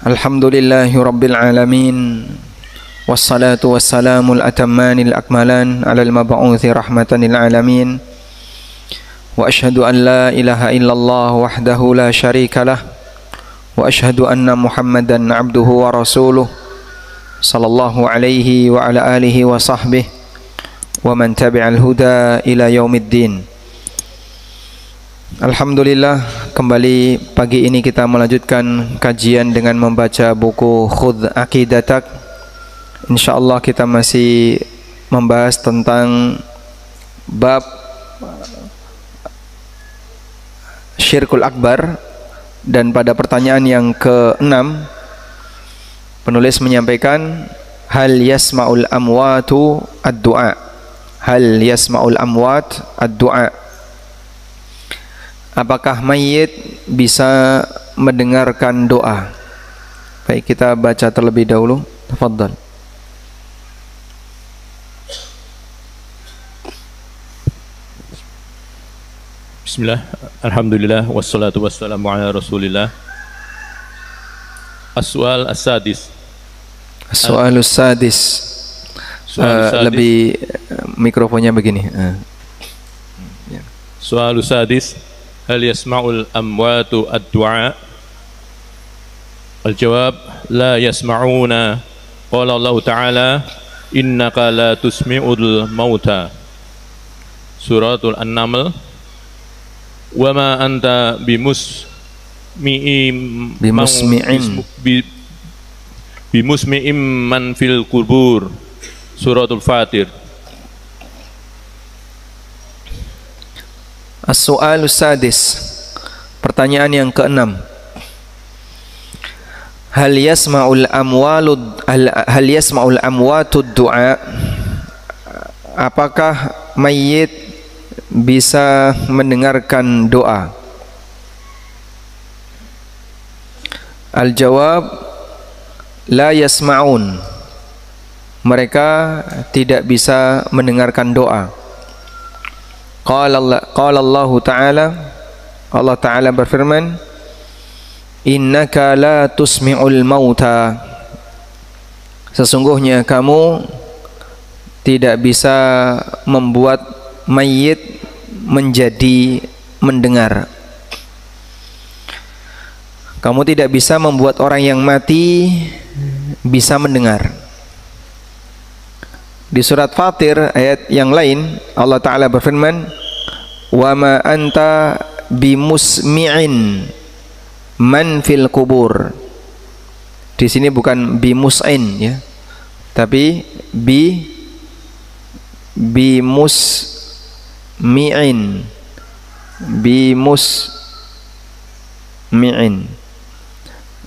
Alhamdulillahi Rabbil Alamin. Wassalatu wassalamul atammanil akmalan alal mab'uthi rahmatan lil alamin. Wa ashhadu an la ilaha illallah wahdahu la syarikalah. Wa ashhadu anna Muhammadan abduhu wa rasuluh. Sallallahu alaihi wa ala alihi wa sahbihi wa man tabi'al huda ila yaumiddin. Alhamdulillah, kembali pagi ini kita melanjutkan kajian dengan membaca buku Khudh Aqidatak. Insyaallah kita masih membahas tentang bab Syirkul Akbar, dan pada pertanyaan yang ke-6 penulis menyampaikan hal yasma'ul amwatu ad-du'a. Hal yasma'ul amwat ad-du'a. Apakah mayit bisa mendengarkan doa? Baik, kita baca terlebih dahulu. Tafadhal. Bismillah, alhamdulillah, wassalatu wassalamu ala rasulillah. As-su'al as-sadis. As-su'al as-sadis. Lebih mikrofonnya begini. Su'al as-sadis. Hal yasma'ul amwatu ad-du'a? Al-jawab, la yasma'una. Qala Allah Ta'ala, innaka la tusmi'ul mauta. Suratul An-Naml. Wa ma anta bimusmi'im man fil qubur. Suratul Fatir. As-su'alus sadis. Pertanyaan yang ke-6. Hal yasma'ul amwatud du'a? Apakah mayit bisa mendengarkan doa? Al-jawab, la yasma'un. Mereka tidak bisa mendengarkan doa. Qala Allah Ta'ala, Allah Ta'ala berfirman, innaka la tusmi'ul mauta. Sesungguhnya kamu tidak bisa membuat mayit menjadi mendengar. Kamu tidak bisa membuat orang yang mati bisa mendengar. Di surat Fatir ayat yang lain Allah Ta'ala berfirman, wa ma anta bimusmi'in man fil kubur. Di sini bukan bimus'in ya, tapi bimusmi'in.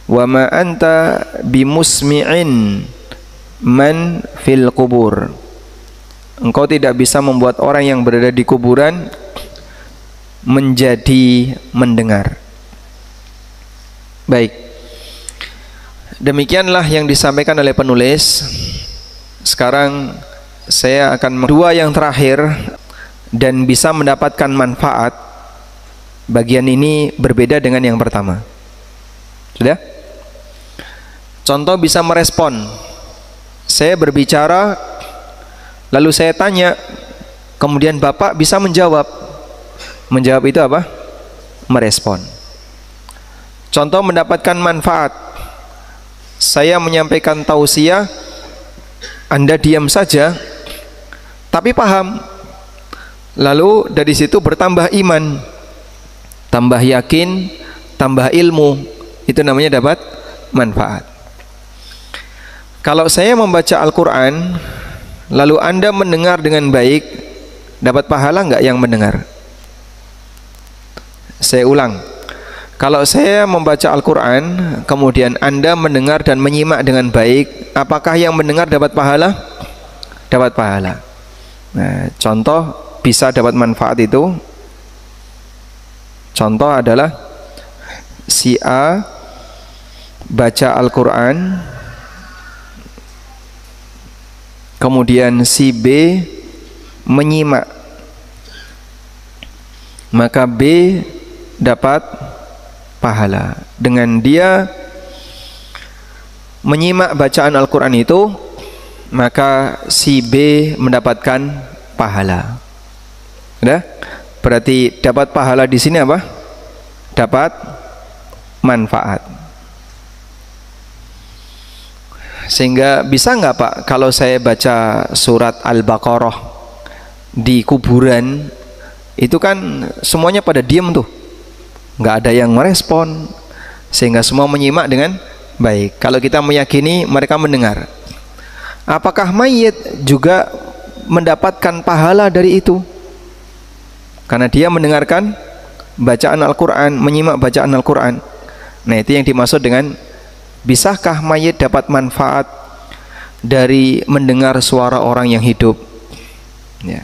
Wa ma anta bimusmi'in man fil kubur. Engkau tidak bisa membuat orang yang berada di kuburan menjadi mendengar. Baik, demikianlah yang disampaikan oleh penulis. Sekarang saya akan dua yang terakhir dan bisa mendapatkan manfaat. Bagian ini berbeda dengan yang pertama. Sudah? Contoh bisa merespon. Saya berbicara, lalu saya tanya, kemudian Bapak bisa menjawab. Menjawab itu apa? Merespon. Contoh mendapatkan manfaat. Saya menyampaikan tausiah, Anda diam saja, tapi paham. Lalu dari situ bertambah iman, tambah yakin, tambah ilmu. Itu namanya dapat manfaat. Kalau saya membaca Al-Quran, lalu Anda mendengar dengan baik, dapat pahala enggak yang mendengar? Saya ulang. Kalau saya membaca Al-Quran, kemudian Anda mendengar dan menyimak dengan baik, apakah yang mendengar dapat pahala? Dapat pahala. Nah, contoh bisa dapat manfaat itu. Contoh adalah si A baca Al-Quran, kemudian si B menyimak, maka B dapat pahala. Dengan dia menyimak bacaan Al-Quran itu, maka si B mendapatkan pahala. Udah? Berarti dapat pahala di sini apa? Dapat manfaat. Sehingga bisa nggak Pak, kalau saya baca surat Al-Baqarah di kuburan, itu kan semuanya pada diem tuh, nggak ada yang merespon, sehingga semua menyimak dengan baik. Kalau kita meyakini mereka mendengar, apakah mayit juga mendapatkan pahala dari itu? Karena dia mendengarkan bacaan Al-Quran, menyimak bacaan Al-Quran. Nah, itu yang dimaksud dengan bisakah mayit dapat manfaat dari mendengar suara orang yang hidup? Ya.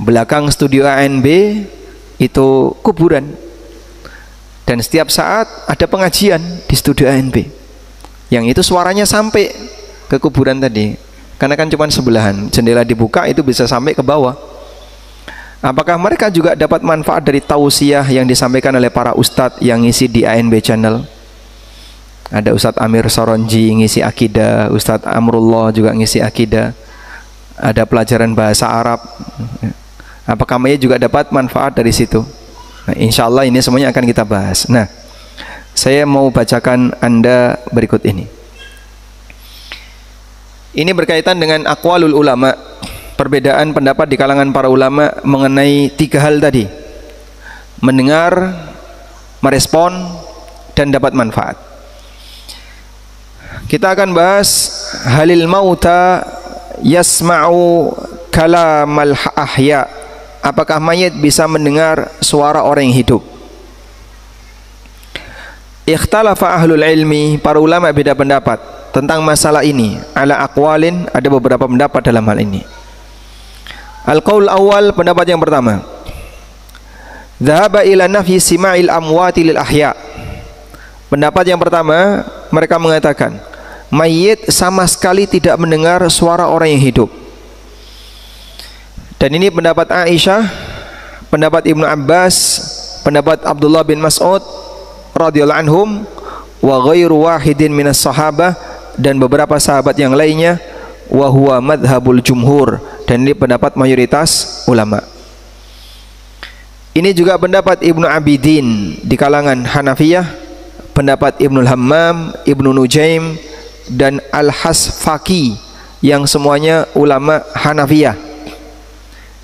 Belakang studio ANB itu kuburan, dan setiap saat ada pengajian di studio ANB, yang itu suaranya sampai ke kuburan tadi, karena kan cuma sebelahan, jendela dibuka itu bisa sampai ke bawah. Apakah mereka juga dapat manfaat dari tausiah yang disampaikan oleh para ustadz yang ngisi di ANB channel? Ada Ustadz Amir Soronji ngisi akidah, Ustadz Amrullah juga ngisi akidah, ada pelajaran bahasa Arab. Apakah mayit juga dapat manfaat dari situ? Nah, insya Allah ini semuanya akan kita bahas. Nah, saya mau bacakan Anda berikut ini. Ini berkaitan dengan aqwalul ulama, perbedaan pendapat di kalangan para ulama mengenai tiga hal tadi: mendengar, merespon, dan dapat manfaat. Kita akan bahas halil mauta yasma'u kalamal ahya. Apakah mayit bisa mendengar suara orang yang hidup? Ikhtalafa ahlul ilmi, para ulama beda pendapat tentang masalah ini. Ala aqwalin, ada beberapa pendapat dalam hal ini. Al-qaul awal, pendapat yang pertama, dhahaba ila nafyi sima'il amwati lil ahya. Pendapat yang pertama, mereka mengatakan mayit sama sekali tidak mendengar suara orang yang hidup. Dan ini pendapat Aisyah, pendapat Ibnu Abbas, pendapat Abdullah bin Mas'ud radhiyallahu anhum, wa ghairu wahidin minas sahabah, dan beberapa sahabat yang lainnya, wa huwa madhabul jumhur, dan ini pendapat mayoritas ulama. Ini juga pendapat Ibnu Abidin di kalangan Hanafiyah, pendapat Ibnul Hammam, Ibnu Nujaim, dan Al-Hasfaqi, yang semuanya ulama Hanafiyah.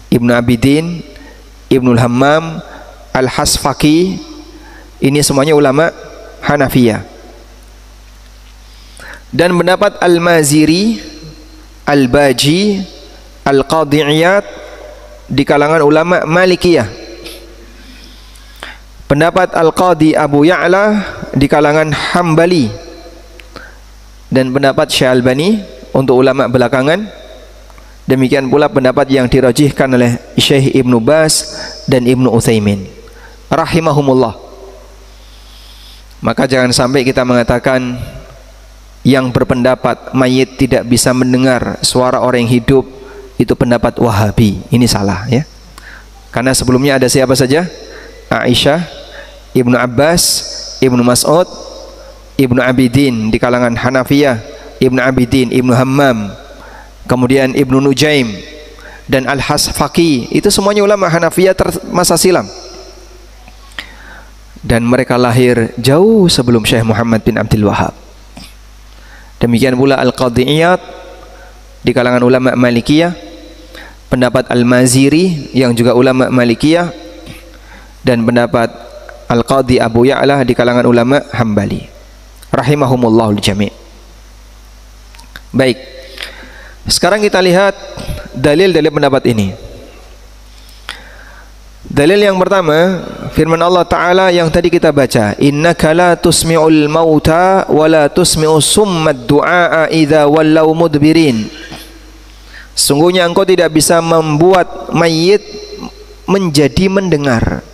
Ibnu Abidin, Ibnul Hammam, Al-Hasfaqi, ini semuanya ulama Hanafiyah. Dan pendapat Al-Maziri, Al-Baji, Al-Qadhi'iyat di kalangan ulama Malikiyah. Pendapat Al-Qadhi Abu Ya'la di kalangan Hambali. Dan pendapat Syalbani untuk ulama belakangan. Demikian pula pendapat yang dirajihkan oleh Syekh Ibnu Baz dan Ibnu Utsaimin rahimahumullah. Maka jangan sampai kita mengatakan yang berpendapat mayit tidak bisa mendengar suara orang yang hidup itu pendapat Wahabi. Ini salah, ya. Karena sebelumnya ada siapa saja? Aisyah, Ibnu Abbas, Ibnu Mas'ud, Ibnu Abidin di kalangan Hanafiyah, Ibnu Abidin, Ibnu Hammam, kemudian Ibnu Nujaim, dan Al-Hasfaqi. Itu semuanya ulama Hanafiyah masa silam, dan mereka lahir jauh sebelum Syekh Muhammad bin Abdul Wahab. Demikian pula Al-Qadhi'iyat di kalangan ulama Malikiyah, pendapat Al-Maziri yang juga ulama Malikiyah, dan pendapat Al-Qadhi Abu Ya'la di kalangan ulama Hambali rahimahumullahul jami'. Baik, sekarang kita lihat dalil-dalil pendapat ini. Dalil yang pertama, firman Allah Ta'ala yang tadi kita baca, innaka la tusmi'ul mauta wa la tusmi'us summad du'a'a idza wallau mudbirin. Sungguhnya engkau tidak bisa membuat mayit menjadi mendengar.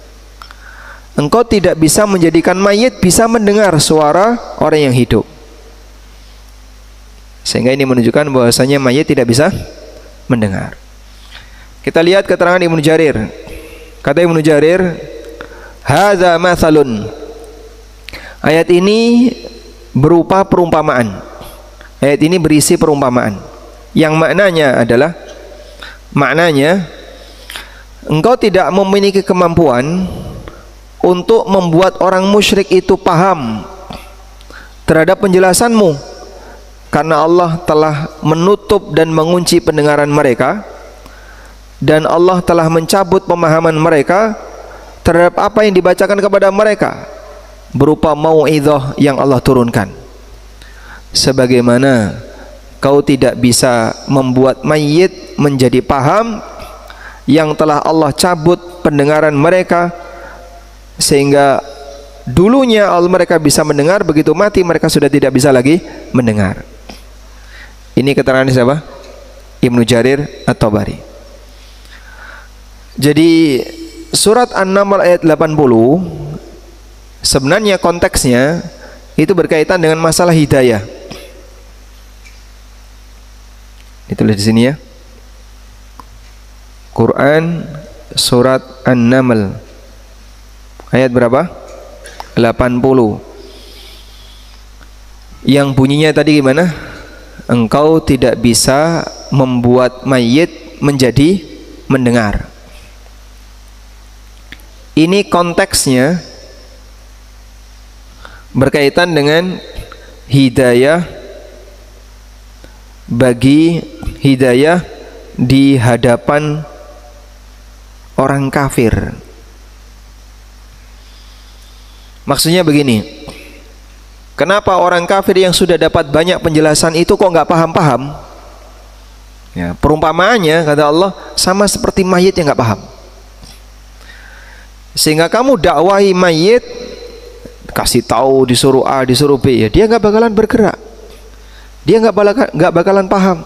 Engkau tidak bisa menjadikan mayit bisa mendengar suara orang yang hidup. Sehingga ini menunjukkan bahwasanya mayit tidak bisa mendengar. Kita lihat keterangan Ibnu Jarir. Kata Ibnu Jarir, hadza mathalun. Ayat ini berupa perumpamaan. Ayat ini berisi perumpamaan yang maknanya adalah engkau tidak memiliki kemampuan untuk membuat orang musyrik itu paham terhadap penjelasanmu, karena Allah telah menutup dan mengunci pendengaran mereka, dan Allah telah mencabut pemahaman mereka terhadap apa yang dibacakan kepada mereka berupa mau'izah yang Allah turunkan. Sebagaimana kau tidak bisa membuat mayit menjadi paham yang telah Allah cabut pendengaran mereka, sehingga dulunya mereka bisa mendengar, begitu mati mereka sudah tidak bisa lagi mendengar. Ini keterangan siapa? Ibnu Jarir At-Tabari. Jadi surat An-Naml ayat 80 sebenarnya konteksnya itu berkaitan dengan masalah hidayah. Ditulis di sini ya. Quran surat An-Naml ayat berapa? 80. Yang bunyinya tadi gimana? Engkau tidak bisa membuat mayit menjadi mendengar. Ini konteksnya berkaitan dengan hidayah di hadapan orang kafir. Maksudnya begini, kenapa orang kafir yang sudah dapat banyak penjelasan itu kok nggak paham-paham? Ya, perumpamaannya kata Allah sama seperti mayit yang nggak paham. Sehingga kamu dakwahi mayit, kasih tahu, disuruh A, disuruh B, ya dia nggak bakalan bergerak, dia nggak bakalan paham.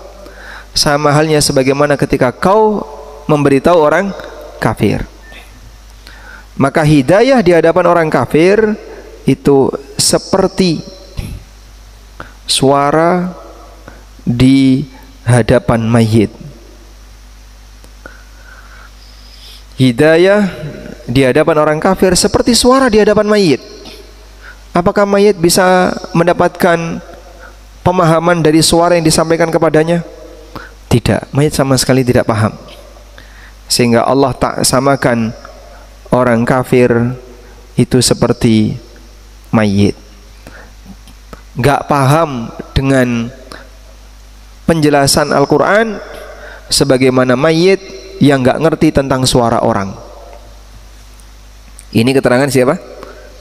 Sama halnya sebagaimana ketika kau memberitahu orang kafir. Maka hidayah di hadapan orang kafir itu seperti suara di hadapan mayit. Hidayah di hadapan orang kafir seperti suara di hadapan mayit. Apakah mayit bisa mendapatkan pemahaman dari suara yang disampaikan kepadanya? Tidak, mayit sama sekali tidak paham. Sehingga Allah tak samakan orang kafir itu seperti mayit, gak paham dengan penjelasan Al-Quran sebagaimana mayit yang gak ngerti tentang suara orang. Ini keterangan siapa?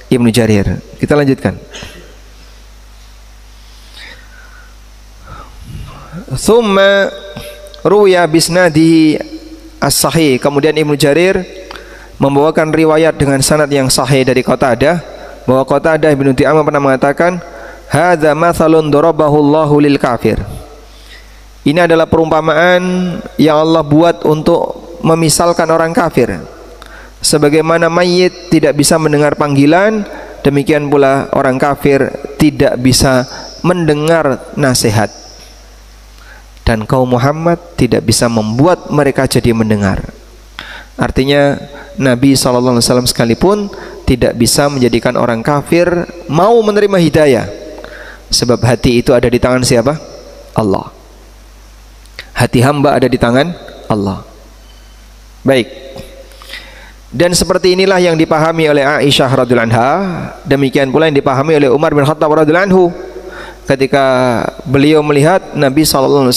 Ibnu Jarir. Kita lanjutkan. Thumma ruya bisnadihi as-sahih. Kemudian Ibnu Jarir membawakan riwayat dengan sanad yang sahih dari Qatadah, bahwa Qatadah bin Di'amah pernah mengatakan, hadza mathalun darabahu Allahu lil kafir. Ini adalah perumpamaan yang Allah buat untuk memisalkan orang kafir. Sebagaimana mayit tidak bisa mendengar panggilan, demikian pula orang kafir tidak bisa mendengar nasihat. Dan kaum Muhammad tidak bisa membuat mereka jadi mendengar. Artinya Nabi SAW sekalipun tidak bisa menjadikan orang kafir mau menerima hidayah, sebab hati itu ada di tangan siapa? Allah. Hati hamba ada di tangan Allah. Baik. Dan seperti inilah yang dipahami oleh Aisyah radhiyallahu anha, demikian pula yang dipahami oleh Umar bin Khattab radhiyallahu anhu ketika beliau melihat Nabi SAW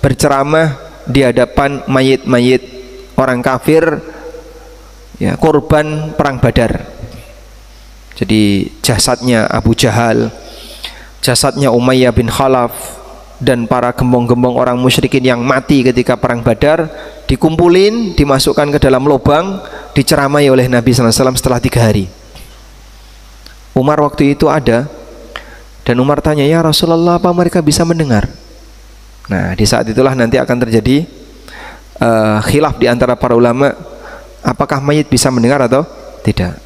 berceramah di hadapan mayit-mayit orang kafir, ya, korban perang Badar. Jadi jasadnya Abu Jahal, jasadnya Umayyah bin Khalaf, dan para gembong-gembong orang musyrikin yang mati ketika perang Badar dikumpulin, dimasukkan ke dalam lubang, diceramai oleh Nabi SAW setelah 3 hari. Umar waktu itu ada, dan Umar tanya, ya Rasulullah, apa mereka bisa mendengar? Nah, di saat itulah nanti akan terjadi khilaf di antara para ulama, apakah mayit bisa mendengar atau tidak.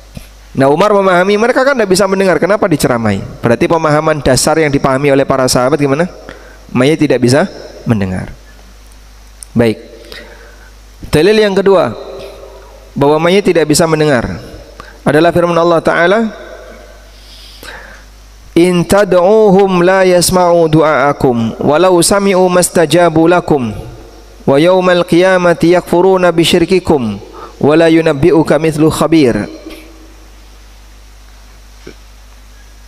Nah, Umar memahami mereka kan tidak bisa mendengar, kenapa diceramai? Berarti pemahaman dasar yang dipahami oleh para sahabat gimana? Mayit tidak bisa mendengar. Baik. Dalil yang kedua bahwa mayit tidak bisa mendengar adalah firman Allah Ta'ala, In tad'uuhum la yasma'u du'aakum walau sami'u mastajabu lakum wa yawmal qiyamati yakfuruna bisyirkikum wa la yunabbi'uka mithlu khabir.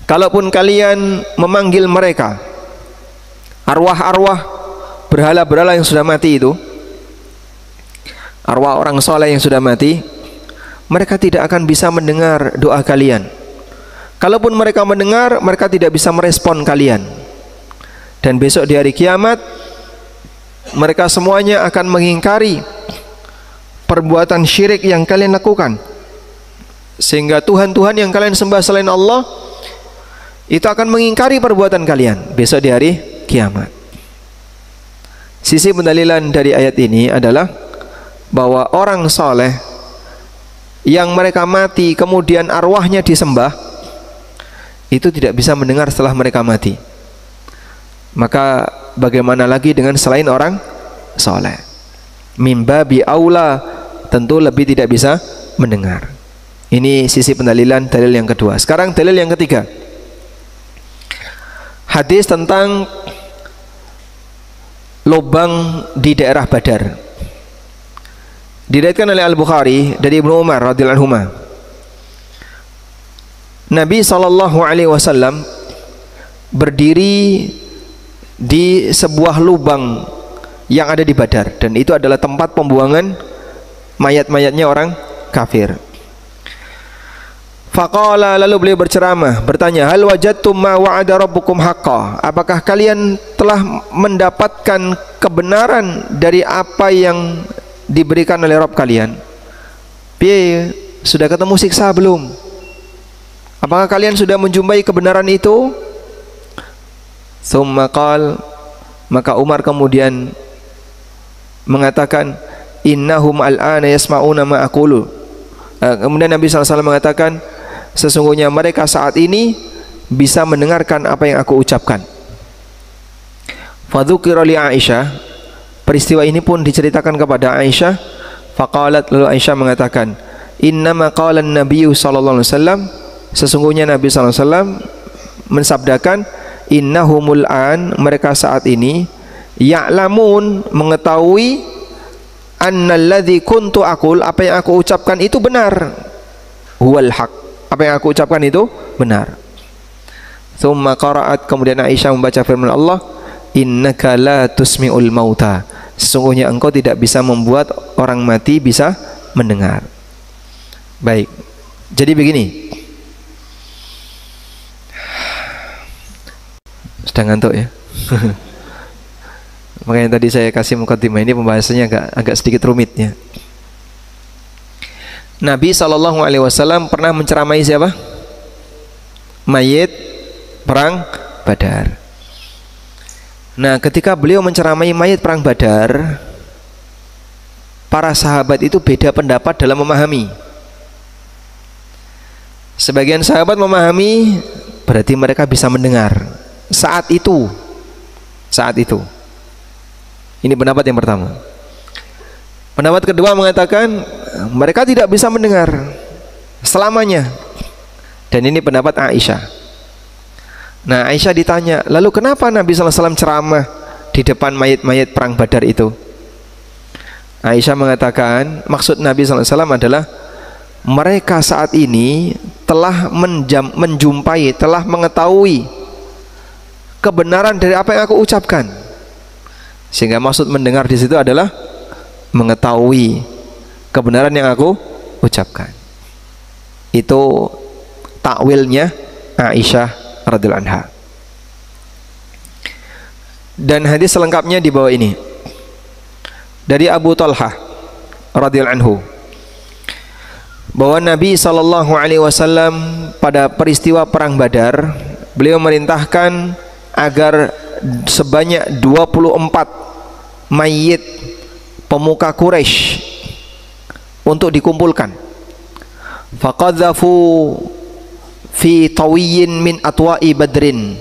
Kalaupun kalian memanggil mereka, arwah-arwah berhala-berhala yang sudah mati itu, arwah orang soleh yang sudah mati, mereka tidak akan bisa mendengar doa kalian. Kalaupun mereka mendengar, mereka tidak bisa merespon kalian. Dan besok di hari kiamat, mereka semuanya akan mengingkari perbuatan syirik yang kalian lakukan, sehingga Tuhan-Tuhan yang kalian sembah selain Allah itu akan mengingkari perbuatan kalian besok di hari kiamat. Sisi pendalilan dari ayat ini adalah bahwa orang soleh yang mereka mati kemudian arwahnya disembah itu tidak bisa mendengar setelah mereka mati. Maka bagaimana lagi dengan selain orang soleh? Mimbabi aula, tentu lebih tidak bisa mendengar. Ini sisi pendalilan dalil yang kedua. Sekarang dalil yang ketiga, hadis tentang lubang di daerah Badar. Diriwayatkan oleh Al-Bukhari dari Ibnu Umar radhiyallahu anhu, Nabi SAW berdiri di sebuah lubang yang ada di Badar, dan itu adalah tempat pembuangan mayat-mayatnya orang kafir. Faqala, lalu beliau berceramah, bertanya, hal wajadtum ma wa'ada rabbukum haqqan, apakah kalian telah mendapatkan kebenaran dari apa yang diberikan oleh Rabb kalian? Piye, sudah ketemu siksa belum? Apakah kalian sudah menjumpai kebenaran itu? Tsumma qal, maka Umar kemudian mengatakan, innahum al'ana yasma'una ma aqulu. Kemudian Nabi SAW mengatakan, sesungguhnya mereka saat ini bisa mendengarkan apa yang aku ucapkan. Fadzukira li Aisyah, peristiwa ini pun diceritakan kepada Aisyah. Faqalat, lalu Aisyah mengatakan, innama qala an-nabiyyu sallallahu alaihi wasallam, sesungguhnya Nabi sallallahu alaihi wasallam mensabdakan, innahumul an, mereka saat ini, ya'lamun, mengetahui, annalladzi kuntu aqul, apa yang aku ucapkan itu benar, huwal haq, apa yang aku ucapkan itu benar. Tsumma qara'at, kemudian Aisyah membaca firman Allah, innaka la tusmi'ul mauta, sesungguhnya engkau tidak bisa membuat orang mati bisa mendengar. Baik, jadi begini, sudah ngantuk ya. Makanya tadi saya kasih mukadimah, ini pembahasannya agak sedikit rumit ya. Nabi SAW pernah menceramai siapa? Mayit perang Badar. Nah, ketika beliau menceramai mayit perang Badar, para sahabat itu beda pendapat dalam memahami. Sebagian sahabat memahami berarti mereka bisa mendengar saat itu. Ini pendapat yang pertama. Pendapat kedua mengatakan mereka tidak bisa mendengar selamanya, dan ini pendapat Aisyah. Nah, Aisyah ditanya, lalu kenapa Nabi SAW ceramah di depan mayit-mayit perang Badar itu? Aisyah mengatakan maksud Nabi SAW adalah mereka saat ini telah menjumpai, telah mengetahui kebenaran dari apa yang aku ucapkan, sehingga maksud mendengar di situ adalah mengetahui kebenaran yang aku ucapkan. Itu takwilnya Aisyah radhiyallahu anha. Dan hadis selengkapnya di bawah ini dari Abu Talhah radhiyallahu anhu, bahwa Nabi SAW pada peristiwa perang Badar, beliau merintahkan agar sebanyak 24 mayit pemuka Quraisy untuk dikumpulkan. Faqadzafu fi tawiyyin min atwa'i badrin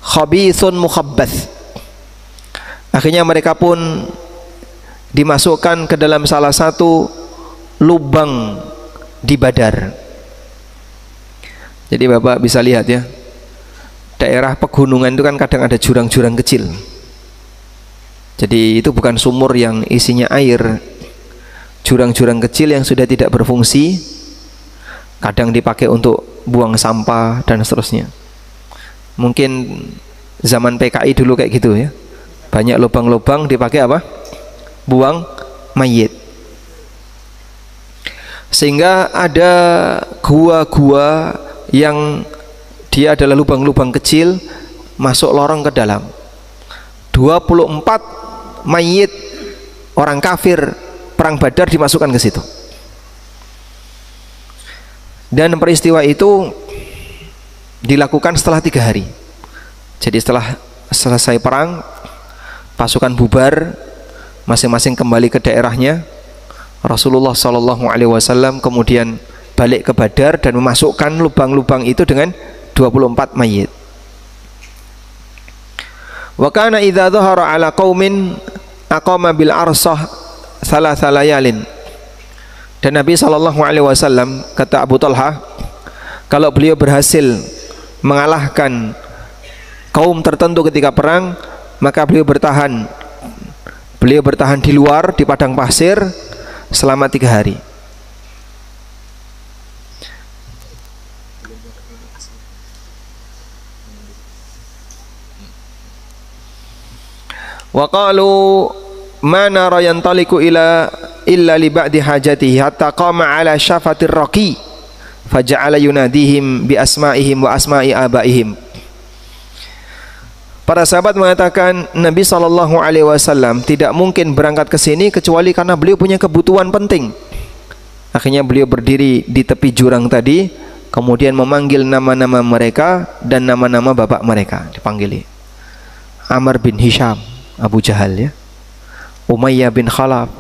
khabithun mukhabbath. Akhirnya mereka pun dimasukkan ke dalam salah satu lubang di Badar. Jadi Bapak bisa lihat ya, daerah pegunungan itu kan kadang ada jurang-jurang kecil. Jadi itu bukan sumur yang isinya air, jurang-jurang kecil yang sudah tidak berfungsi, kadang dipakai untuk buang sampah dan seterusnya. Mungkin zaman PKI dulu kayak gitu ya, banyak lubang-lubang dipakai apa? Buang mayit. Sehingga ada gua-gua yang dia adalah lubang-lubang kecil masuk lorong ke dalam. 24 mayit orang kafir perang Badar dimasukkan ke situ. Dan peristiwa itu dilakukan setelah 3 hari. Jadi setelah selesai perang, pasukan bubar, masing-masing kembali ke daerahnya. Rasulullah SAW kemudian balik ke Badar dan memasukkan lubang-lubang itu dengan 24 mayit. Wa kana idza dhahara ala qaumin aqama bil arsah thalatha layalin. Dan Nabi SAW, kata Abu Talha, kalau beliau berhasil mengalahkan kaum tertentu ketika perang, maka beliau bertahan di luar di padang pasir selama 3 hari. Wa qalu ma nara yantaliku illa li ba'di hajatihi hatta qama ala syafatir raqi faja'ala yunadihim bi asma'ihim wa asma'i abaihim. Para sahabat mengatakan Nabi SAW tidak mungkin berangkat ke sini kecuali karena beliau punya kebutuhan penting. Akhirnya beliau berdiri di tepi jurang tadi, kemudian memanggil nama-nama mereka dan nama-nama bapak mereka dipanggili. Amr bin Hisham, Abu Jahal ya, Umayyah bin Khalaf,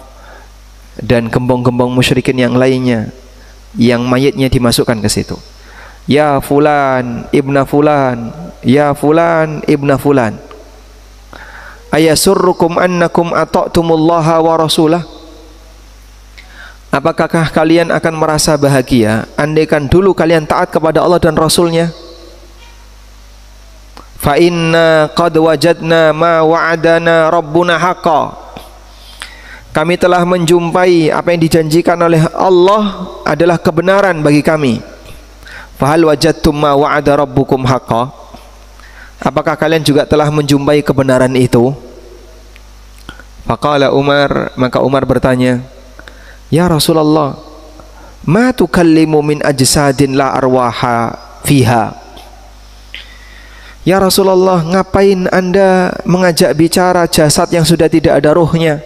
dan gembong-gembong musyrikin yang lainnya yang mayitnya dimasukkan ke situ. Ya fulan ibna fulan, ya fulan ibna fulan, ayasurrukum annakum ata'tumullaha wa rasulah. Apakah kalian akan merasa bahagia andaikan dulu kalian taat kepada Allah dan Rasulnya? Fa inna qad wajadna ma wa'adana rabbuna haqqan. Kami telah menjumpai apa yang dijanjikan oleh Allah adalah kebenaran bagi kami. Fa hal wajadtum ma wa'ada rabbukum haqqan? Apakah kalian juga telah menjumpai kebenaran itu? Faqala Umar, maka Umar bertanya, ya Rasulullah, ma tukallimu min ajsadin la arwaha fiha. Ya Rasulullah, ngapain Anda mengajak bicara jasad yang sudah tidak ada ruhnya?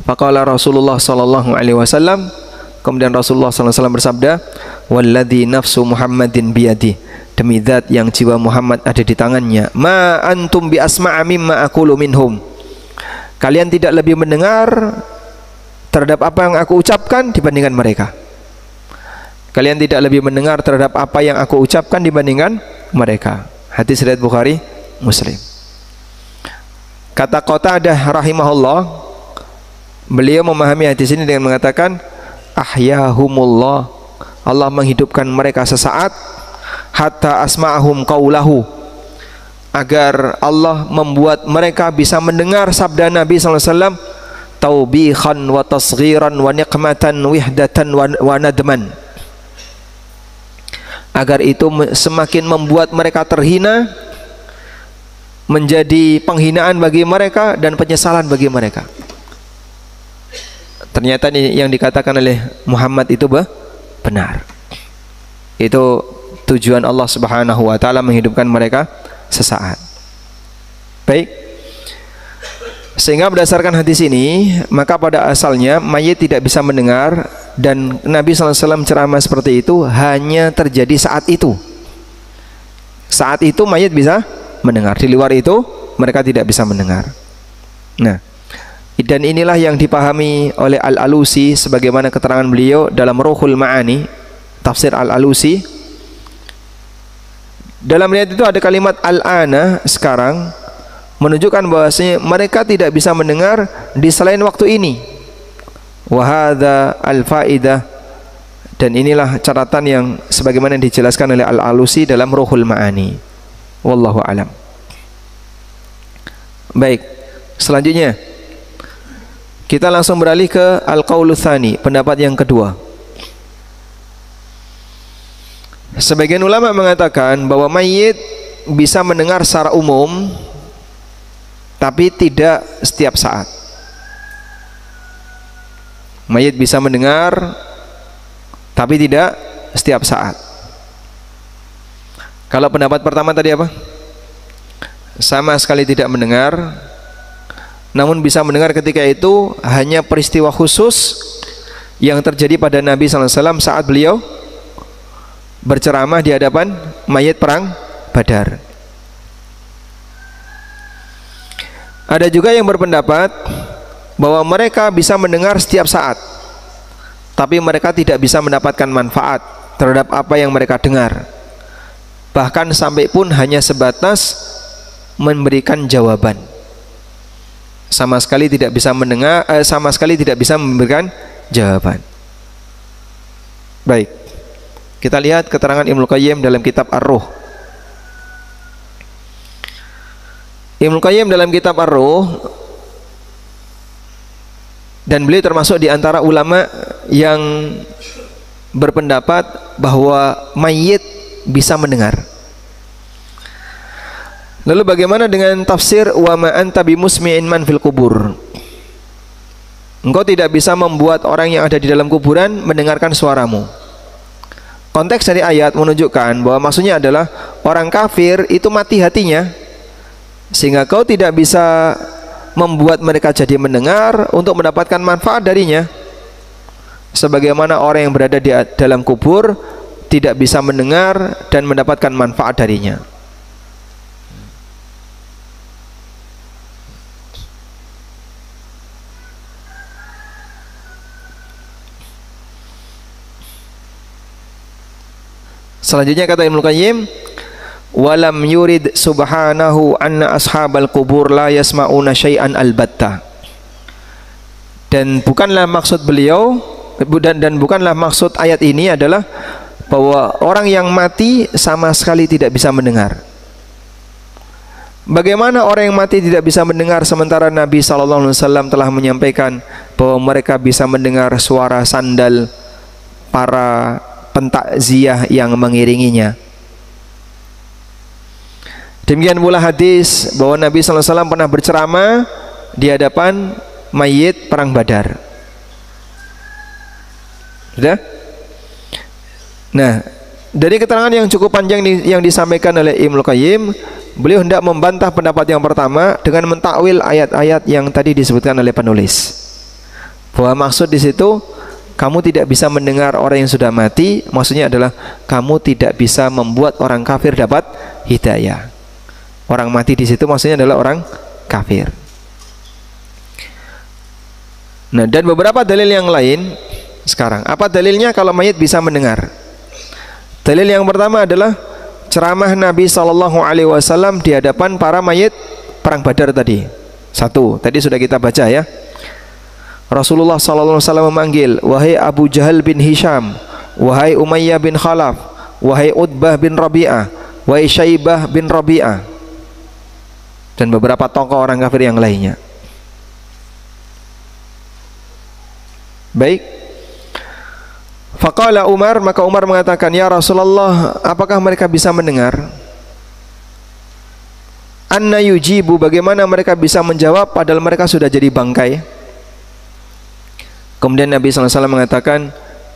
Faqala Rasulullah SAW, kemudian Rasulullah SAW bersabda, walladzi nafsu Muhammadin biyadi, demi zat yang jiwa Muhammad ada di tangannya, ma antum bi asma'a mimma aqulu minhum. Kalian tidak lebih mendengar terhadap apa yang aku ucapkan dibandingkan mereka. Kalian tidak lebih mendengar terhadap apa yang aku ucapkan dibandingkan mereka. Hadis riwayat Bukhari, Muslim. Kata Qatadah rahimahullah, beliau memahami hadis ini dengan mengatakan, ahyahumullah, Allah menghidupkan mereka sesaat, hatta asma'ahum qaulahu, agar Allah membuat mereka bisa mendengar sabda Nabi SAW, taubihan wa tasghiran wa niqmatan wihdatan wa nadman, agar itu semakin membuat mereka terhina, menjadi penghinaan bagi mereka dan penyesalan bagi mereka. Ternyata yang dikatakan oleh Muhammad itu benar. Itu tujuan Allah Subhanahu wa taala menghidupkan mereka sesaat. Baik. Sehingga berdasarkan hadis ini, maka pada asalnya mayit tidak bisa mendengar, dan Nabi SAW ceramah seperti itu hanya terjadi saat itu. Saat itu mayit bisa mendengar, di luar itu mereka tidak bisa mendengar. Nah, dan inilah yang dipahami oleh Al-Alusi sebagaimana keterangan beliau dalam Ruhul Ma'ani, tafsir Al-Alusi. Dalam ayat itu ada kalimat al-ana, sekarang, menunjukkan bahwasanya mereka tidak bisa mendengar di selain waktu ini. Wa hadza al-faidah, dan inilah catatan yang sebagaimana yang dijelaskan oleh Al-Alusi dalam Ruhul Ma'ani. Wallahu alam. Baik, selanjutnya kita langsung beralih ke al-qaulu tsani, pendapat yang kedua. Sebagian ulama mengatakan bahwa mayit bisa mendengar secara umum tapi tidak setiap saat. Mayit bisa mendengar tapi tidak setiap saat. Kalau pendapat pertama tadi apa? Sama sekali tidak mendengar, namun bisa mendengar ketika itu hanya peristiwa khusus yang terjadi pada Nabi SAW saat beliau berceramah di hadapan mayit perang Badar. Ada juga yang berpendapat bahwa mereka bisa mendengar setiap saat, tapi mereka tidak bisa mendapatkan manfaat terhadap apa yang mereka dengar, bahkan sampai pun hanya sebatas memberikan jawaban. Sama sekali tidak bisa mendengar, sama sekali tidak bisa memberikan jawaban. Baik, kita lihat keterangan Ibnu Qayyim dalam kitab Ar-Ruh. Ibnu Qayyim dalam kitab Ar-Ruh, dan beliau termasuk di antara ulama yang berpendapat bahwa mayit bisa mendengar. Lalu bagaimana dengan tafsir wa ma anta bimusmi'in man fil kubur? Engkau tidak bisa membuat orang yang ada di dalam kuburan mendengarkan suaramu. Konteks dari ayat menunjukkan bahwa maksudnya adalah orang kafir itu mati hatinya, sehingga kau tidak bisa membuat mereka jadi mendengar untuk mendapatkan manfaat darinya. Sebagaimana orang yang berada di dalam kubur tidak bisa mendengar dan mendapatkan manfaat darinya. Selanjutnya kata Ibnu Qayyim, walam yurid subhanahu anna ashabal kubur la yasma'una syai'an albatta. Dan bukanlah maksud beliau dan bukanlah maksud ayat ini adalah bahwa orang yang mati sama sekali tidak bisa mendengar. Bagaimana orang yang mati tidak bisa mendengar sementara Nabi SAW telah menyampaikan bahwa mereka bisa mendengar suara sandal para pentakziah yang mengiringinya. Demikian pula hadis bahwa Nabi SAW pernah berceramah di hadapan mayit perang Badar. Sudah? Nah, dari keterangan yang cukup panjang yang disampaikan oleh Ibnu Qayyim, beliau hendak membantah pendapat yang pertama dengan mentakwil ayat-ayat yang tadi disebutkan oleh penulis. Bahwa maksud di situ kamu tidak bisa mendengar orang yang sudah mati, maksudnya adalah kamu tidak bisa membuat orang kafir dapat hidayah. Orang mati di situ maksudnya adalah orang kafir. Nah, dan beberapa dalil yang lain sekarang. Apa dalilnya kalau mayit bisa mendengar? Dalil yang pertama adalah ceramah Nabi SAW di hadapan para mayit perang Badar tadi. Satu, tadi sudah kita baca ya. Rasulullah SAW memanggil, wahai Abu Jahal bin Hisham, wahai Umayyah bin Khalaf, wahai Utbah bin Rabi'ah, wahai Syaibah bin Rabi'ah, dan beberapa tokoh orang kafir yang lainnya. Baik. Faqala Umar, maka Umar mengatakan, ya Rasulullah, apakah mereka bisa mendengar? Anna yujibu, bagaimana mereka bisa menjawab padahal mereka sudah jadi bangkai? Kemudian Nabi SAW mengatakan,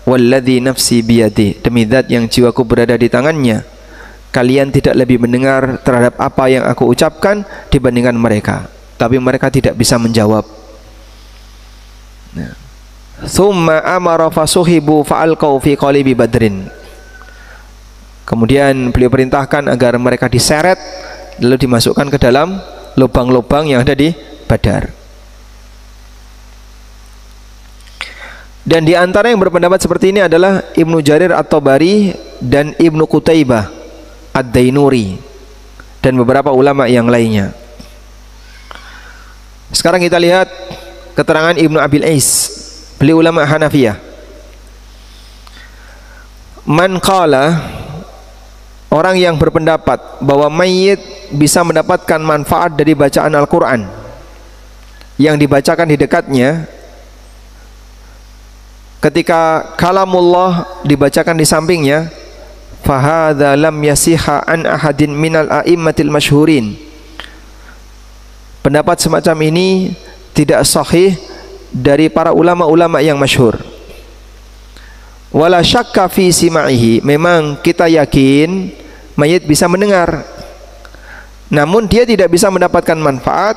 walladzi nafsi biyadi, demi zat yang jiwaku berada di tangannya, kalian tidak lebih mendengar terhadap apa yang aku ucapkan dibandingkan mereka, tapi mereka tidak bisa menjawab. Thumma amara fasuhibu fa'alqau fi qalibi badrin. Kemudian beliau perintahkan agar mereka diseret lalu dimasukkan ke dalam lubang-lubang yang ada di Badar. Dan di antara yang berpendapat seperti ini adalah Ibnu Jarir At-Tabari dan Ibnu Qutaibah Ad-Dainuri dan beberapa ulama yang lainnya. Sekarang kita lihat keterangan Ibnu Abil Ais, beliau ulama Hanafiyah. Man qala, orang yang berpendapat bahwa mayit bisa mendapatkan manfaat dari bacaan Al-Quran yang dibacakan di dekatnya, ketika kalamullah dibacakan di sampingnya, fahadha lam yasiha an ahadin minal a'immatil masyhurin. Pendapat semacam ini tidak sahih dari para ulama-ulama yang masyhur. Wala syakka fi sima'ihi, memang kita yakin mayit bisa mendengar, namun dia tidak bisa mendapatkan manfaat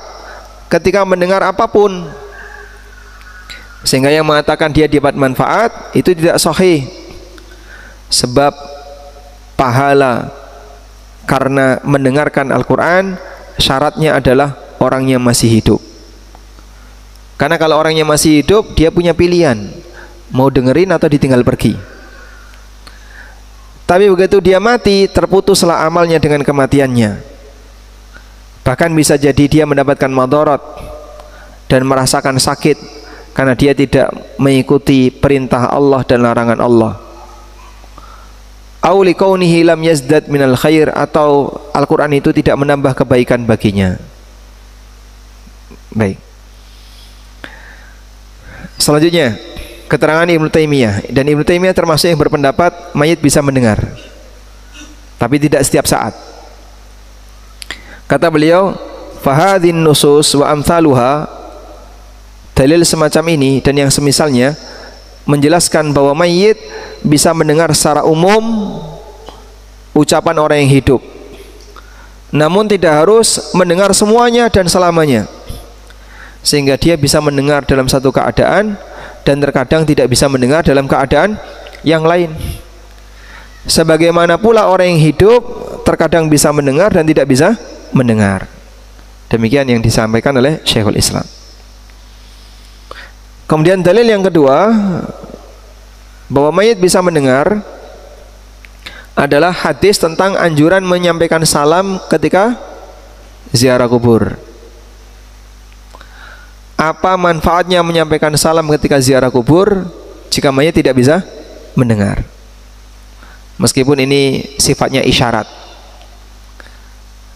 ketika mendengar apapun, sehingga yang mengatakan dia dapat manfaat itu tidak sahih. Sebab pahala karena mendengarkan Al-Quran syaratnya adalah orangnya masih hidup. Karena kalau orangnya masih hidup, dia punya pilihan, mau dengerin atau ditinggal pergi. Tapi begitu dia mati, terputuslah amalnya dengan kematiannya. Bahkan bisa jadi dia mendapatkan madarat dan merasakan sakit karena dia tidak mengikuti perintah Allah dan larangan Allah. Au likaunihi lam yazdad minal khair, atau Al-Quran itu tidak menambah kebaikan baginya. Baik. Selanjutnya, keterangan Ibnu Taimiyah, dan Ibnu Taimiyah termasuk yang berpendapat mayit bisa mendengar, tapi tidak setiap saat. Kata beliau, fahadhin nusus wa amthaluha, dalil semacam ini dan yang semisalnya menjelaskan bahwa mayit bisa mendengar secara umum ucapan orang yang hidup, namun tidak harus mendengar semuanya dan selamanya, sehingga dia bisa mendengar dalam satu keadaan dan terkadang tidak bisa mendengar dalam keadaan yang lain. Sebagaimana pula orang yang hidup terkadang bisa mendengar dan tidak bisa mendengar. Demikian yang disampaikan oleh Syekhul Islam. Kemudian dalil yang kedua bahwa mayit bisa mendengar adalah hadis tentang anjuran menyampaikan salam ketika ziarah kubur. Apa manfaatnya menyampaikan salam ketika ziarah kubur jika mayit tidak bisa mendengar? Meskipun ini sifatnya isyarat.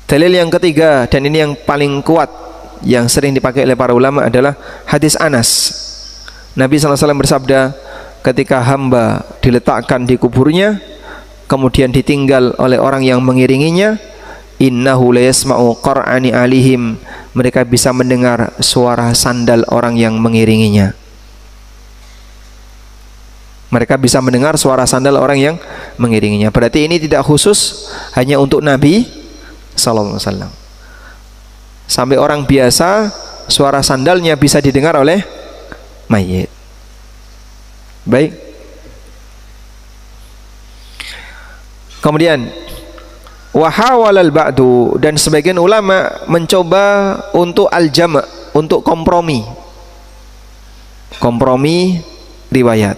Dalil yang ketiga, dan ini yang paling kuat, yang sering dipakai oleh para ulama, adalah hadis Anas. Nabi SAW bersabda, ketika hamba diletakkan di kuburnya kemudian ditinggal oleh orang yang mengiringinya, innahu la yasma'u qar'ani alihim, mereka bisa mendengar suara sandal orang yang mengiringinya. Mereka bisa mendengar suara sandal orang yang mengiringinya. Berarti ini tidak khusus hanya untuk Nabi sallallahu alaihi wasallam. Sampai orang biasa suara sandalnya bisa didengar oleh mayit. Baik. Kemudian wahawalal ba'du, dan sebagian ulama mencoba untuk al-jama', untuk kompromi riwayat,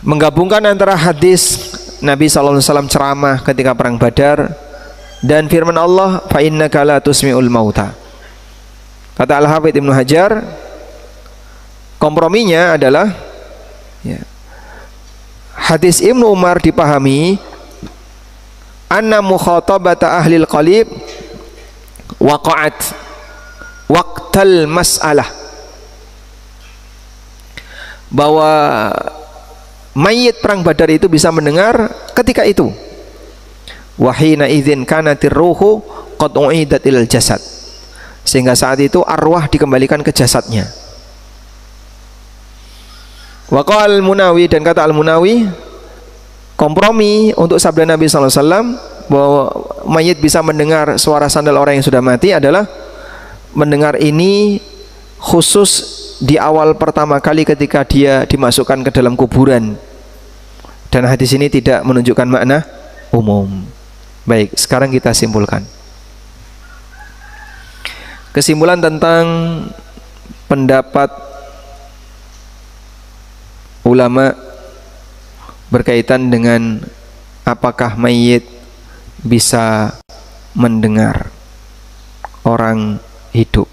menggabungkan antara hadis Nabi SAW ceramah ketika perang Badar dan firman Allah, fa innaka la tusmi'ul mauta. Kata Al-Hafidz Ibnu Hajar, komprominya adalah hadis Ibnu Umar dipahami anna mukhatabata ahlil qalib waqa'at waqtal mas'alah, bahwa mayit perang Badar itu bisa mendengar ketika itu. Wahina idzin kanatir ruhu qad u'idat ilal jasad, sehingga saat itu arwah dikembalikan ke jasadnya. Waqal Munawi, dan kata Al-Munawi, kompromi untuk sabda Nabi SAW bahwa mayit bisa mendengar suara sandal orang yang sudah mati adalah mendengar ini khusus di awal pertama kali ketika dia dimasukkan ke dalam kuburan, dan hadis ini tidak menunjukkan makna umum. Baik, sekarang kita simpulkan. Kesimpulan tentang pendapat ulama berkaitan dengan apakah mayit bisa mendengar orang hidup.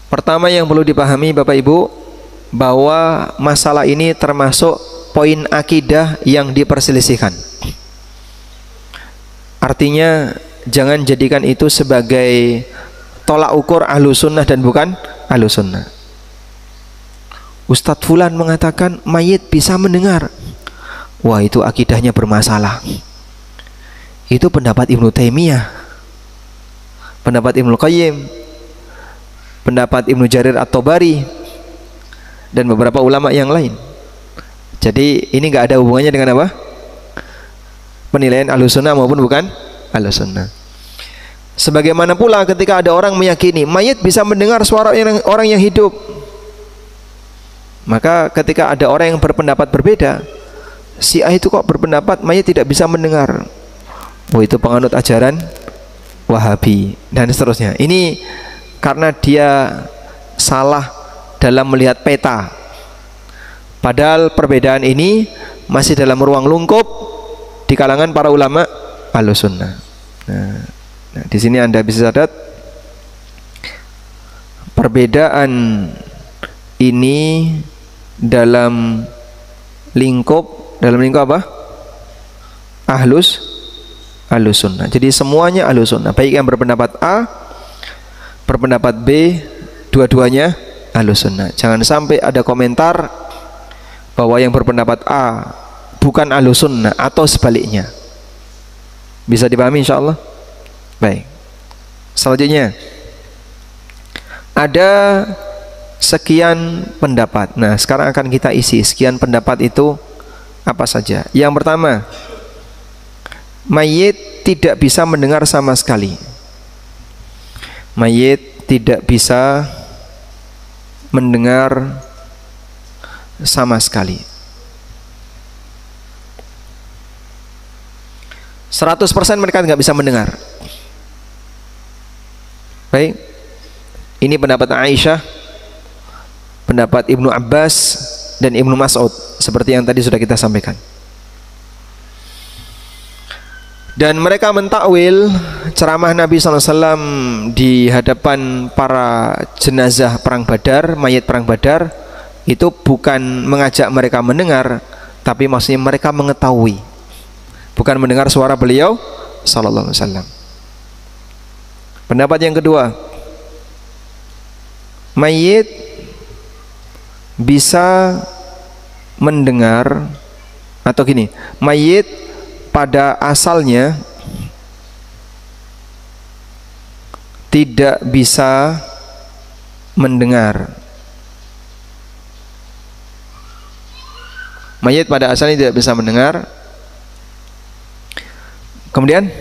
Pertama yang perlu dipahami Bapak Ibu, bahwa masalah ini termasuk poin akidah yang diperselisihkan. Artinya jangan jadikan itu sebagai tolak ukur ahlu sunnah dan bukan ahlu sunnah. Ustadz Fulan mengatakan mayit bisa mendengar. Wah, itu akidahnya bermasalah. Itu pendapat Ibnu Taimiyah, pendapat Ibnu Qayyim, pendapat Ibnu Jarir At-Tabari, dan beberapa ulama yang lain. Jadi ini nggak ada hubungannya dengan apa? Penilaian ahlus sunnah maupun bukan ahlus sunnah. Sebagaimana pula ketika ada orang meyakini mayit bisa mendengar suara orang yang hidup, maka ketika ada orang yang berpendapat berbeda, si A itu kok berpendapat mayit tidak bisa mendengar, oh itu penganut ajaran Wahabi dan seterusnya. Ini karena dia salah dalam melihat peta. Padahal perbedaan ini masih dalam ruang lingkup di kalangan para ulama ahlus sunnah. Nah, di sini Anda bisa catat perbedaan ini dalam lingkup apa? Ahlus sunnah. Jadi semuanya ahlus sunnah, baik yang berpendapat A, berpendapat B, dua-duanya ahlus sunnah. Jangan sampai ada komentar bahwa yang berpendapat A bukan ahlus sunnah atau sebaliknya. Bisa dipahami insyaallah? Baik. Selanjutnya ada sekian pendapat. Nah, sekarang akan kita isi sekian pendapat itu apa saja. Yang pertama, mayit tidak bisa mendengar sama sekali. Mayit tidak bisa mendengar sama sekali. 100% mereka nggak bisa mendengar. Baik, ini pendapat Aisyah, pendapat Ibnu Abbas dan Ibnu Mas'ud, seperti yang tadi sudah kita sampaikan. Dan mereka mentakwil ceramah Nabi SAW di hadapan para jenazah perang Badar, mayit perang Badar, itu bukan mengajak mereka mendengar, tapi maksudnya mereka mengetahui, bukan mendengar suara beliau sallallahu alaihi wasallam. Pendapat yang kedua, mayit bisa mendengar, atau gini, mayit pada asalnya tidak bisa mendengar. Mayit pada asalnya tidak bisa mendengar. Kemudian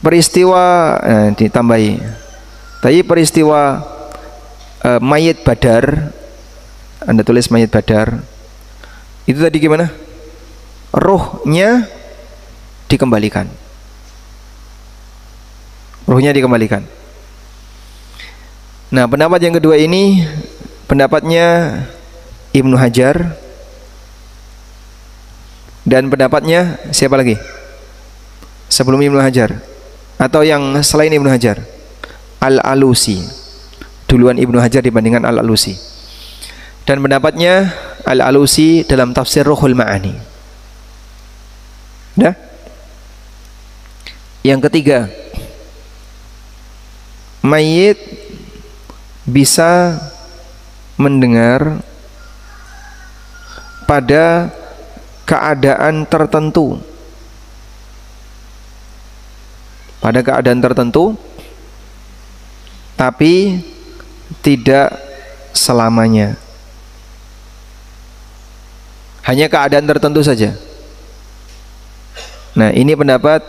peristiwa ditambahi. Tadi peristiwa mayit Badar, Anda tulis mayit Badar. Itu tadi gimana? Ruhnya dikembalikan. Ruhnya dikembalikan. Nah, pendapat yang kedua ini pendapatnya Ibnu Hajar, dan pendapatnya siapa lagi sebelum Ibnu Hajar atau yang selain Ibnu Hajar? Al-Alusi. Duluan Ibnu Hajar dibandingkan Al-Alusi. Dan pendapatnya Al-Alusi dalam tafsir Ruhul Ma'ani. Nah, yang ketiga, mayit bisa mendengar pada keadaan tertentu. Pada keadaan tertentu, tapi tidak selamanya. Hanya keadaan tertentu saja. Nah, ini pendapat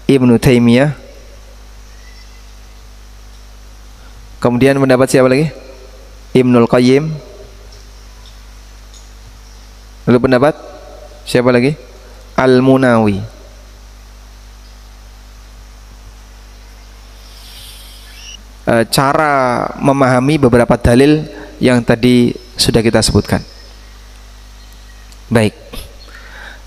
Ibnu Taimiyah. Kemudian pendapat siapa lagi? Ibnul Qayyim. Lalu pendapat siapa lagi? Al-Munawi. Cara memahami beberapa dalil yang tadi sudah kita sebutkan. Baik.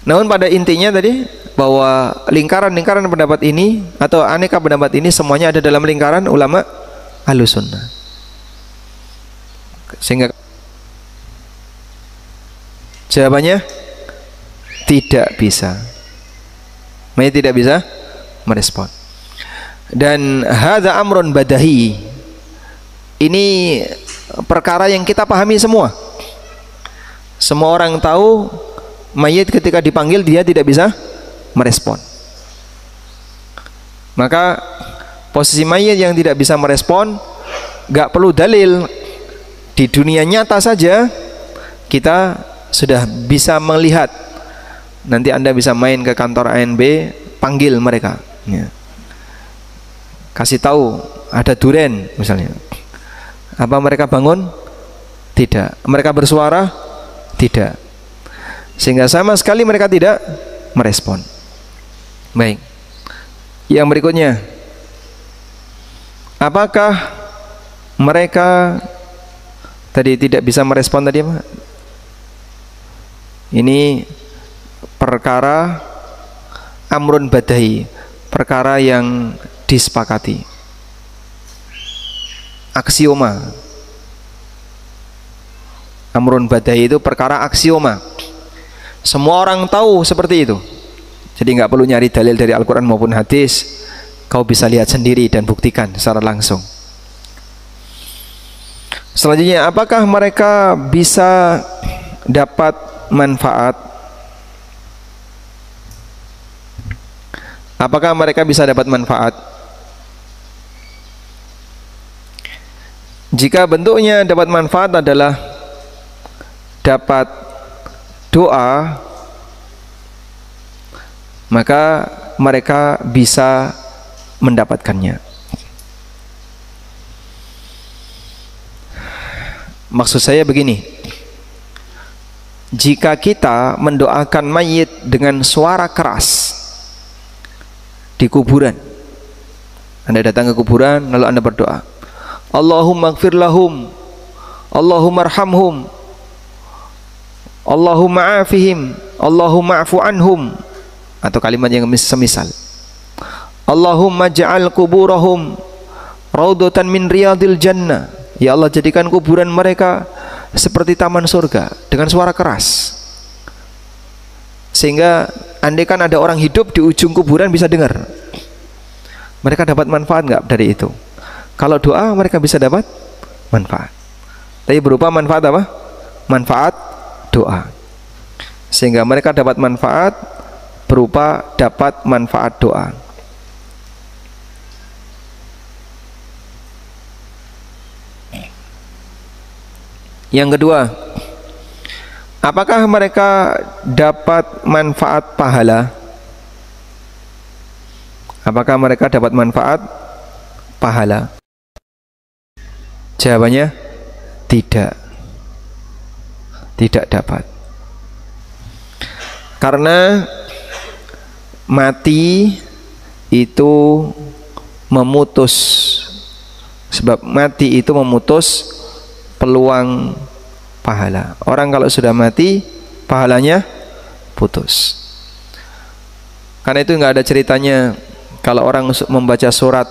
Namun pada intinya tadi bahwa lingkaran-lingkaran pendapat ini atau aneka pendapat ini semuanya ada dalam lingkaran ulama Ahlus Sunnah. Sehingga Jawabannya tidak bisa. Mayit tidak bisa merespon. Dan hadza amrun badahi. Ini perkara yang kita pahami semua. Semua orang tahu mayit ketika dipanggil dia tidak bisa merespon. Maka posisi mayit yang tidak bisa merespon gak perlu dalil. Di dunia nyata saja kita sudah bisa melihat. Nanti Anda bisa main ke kantor ANB, panggil mereka ya. Kasih tahu ada duren misalnya. Apa mereka bangun? Tidak. Mereka bersuara? Tidak. Sehingga sama sekali mereka tidak merespon. Baik. Yang berikutnya, apakah mereka tadi tidak bisa merespon tadi apa? Ini perkara amrun badahi, perkara yang disepakati, aksioma. Amrun badahi itu perkara aksioma, semua orang tahu seperti itu. Jadi nggak perlu nyari dalil dari Al-Quran maupun hadis, kau bisa lihat sendiri dan buktikan secara langsung. Selanjutnya, apakah mereka bisa dapat manfaat? Apakah mereka bisa dapat manfaat? Jika bentuknya dapat manfaat adalah dapat doa, maka mereka bisa mendapatkannya. Maksud saya begini, jika kita mendoakan mayit dengan suara keras di kuburan, Anda datang ke kuburan lalu Anda berdoa, Allahumma ighfir lahum, Allahumma arhamhum, Allahumma afihim, Allahumma afu anhum, atau kalimat yang semisal, Allahumma ja'al kuburahum raudhatan min riyadil jannah, ya Allah jadikan kuburan mereka seperti taman surga, dengan suara keras, sehingga andaikan ada orang hidup di ujung kuburan bisa dengar. Mereka dapat manfaat nggak dari itu? Kalau doa mereka bisa dapat manfaat, tapi berupa manfaat apa? Manfaat doa, sehingga mereka dapat manfaat berupa dapat manfaat doa. Yang kedua, apakah mereka dapat manfaat pahala? Apakah mereka dapat manfaat pahala? Jawabannya tidak. Tidak dapat. Karena mati itu memutus, sebab mati itu memutus peluang pahala. Orang kalau sudah mati pahalanya putus. Karena itu nggak ada ceritanya kalau orang membaca surat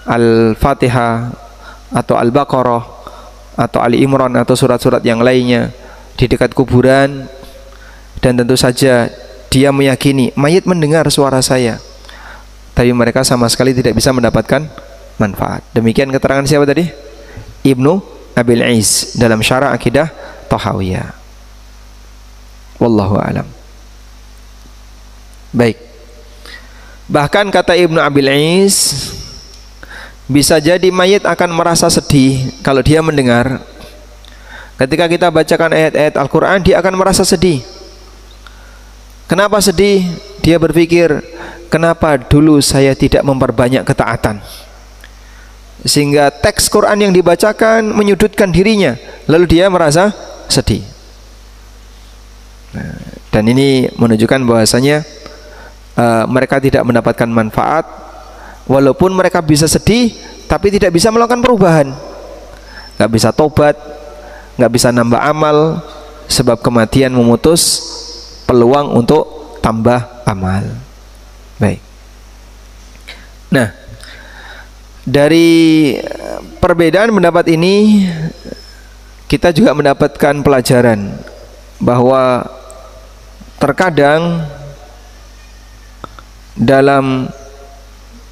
Al-Fatihah atau Al-Baqarah atau Ali Imran atau surat-surat yang lainnya di dekat kuburan, dan tentu saja dia meyakini mayit mendengar suara saya, tapi mereka sama sekali tidak bisa mendapatkan manfaat. Demikian keterangan siapa tadi? Ibnu Abil Iz dalam Syarah Akidah Thahawiyah. Wallahu a'lam. Baik. Bahkan kata Ibnu Abil Iz, bisa jadi mayit akan merasa sedih kalau dia mendengar. Ketika kita bacakan ayat-ayat Al-Quran, dia akan merasa sedih. Kenapa sedih? Dia berpikir, kenapa dulu saya tidak memperbanyak ketaatan, sehingga teks Quran yang dibacakan menyudutkan dirinya, lalu dia merasa sedih. Nah, dan ini menunjukkan bahwasanya mereka tidak mendapatkan manfaat, walaupun mereka bisa sedih, tapi tidak bisa melakukan perubahan, nggak bisa tobat, nggak bisa nambah amal, sebab kematian memutus peluang untuk tambah amal. Baik. Nah, dari perbedaan pendapat ini kita juga mendapatkan pelajaran bahwa terkadang dalam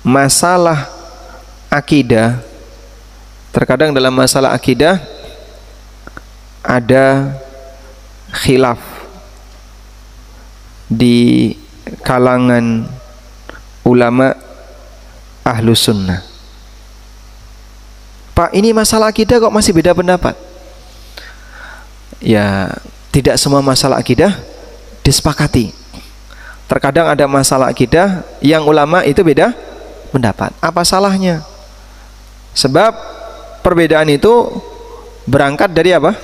masalah akidah, ada khilaf di kalangan ulama ahlus sunnah. Pak, ini masalah akidah kok masih beda pendapat? Ya, tidak semua masalah akidah disepakati. Terkadang ada masalah akidah yang ulama itu beda pendapat. Apa salahnya? Sebab perbedaan itu berangkat dari apa?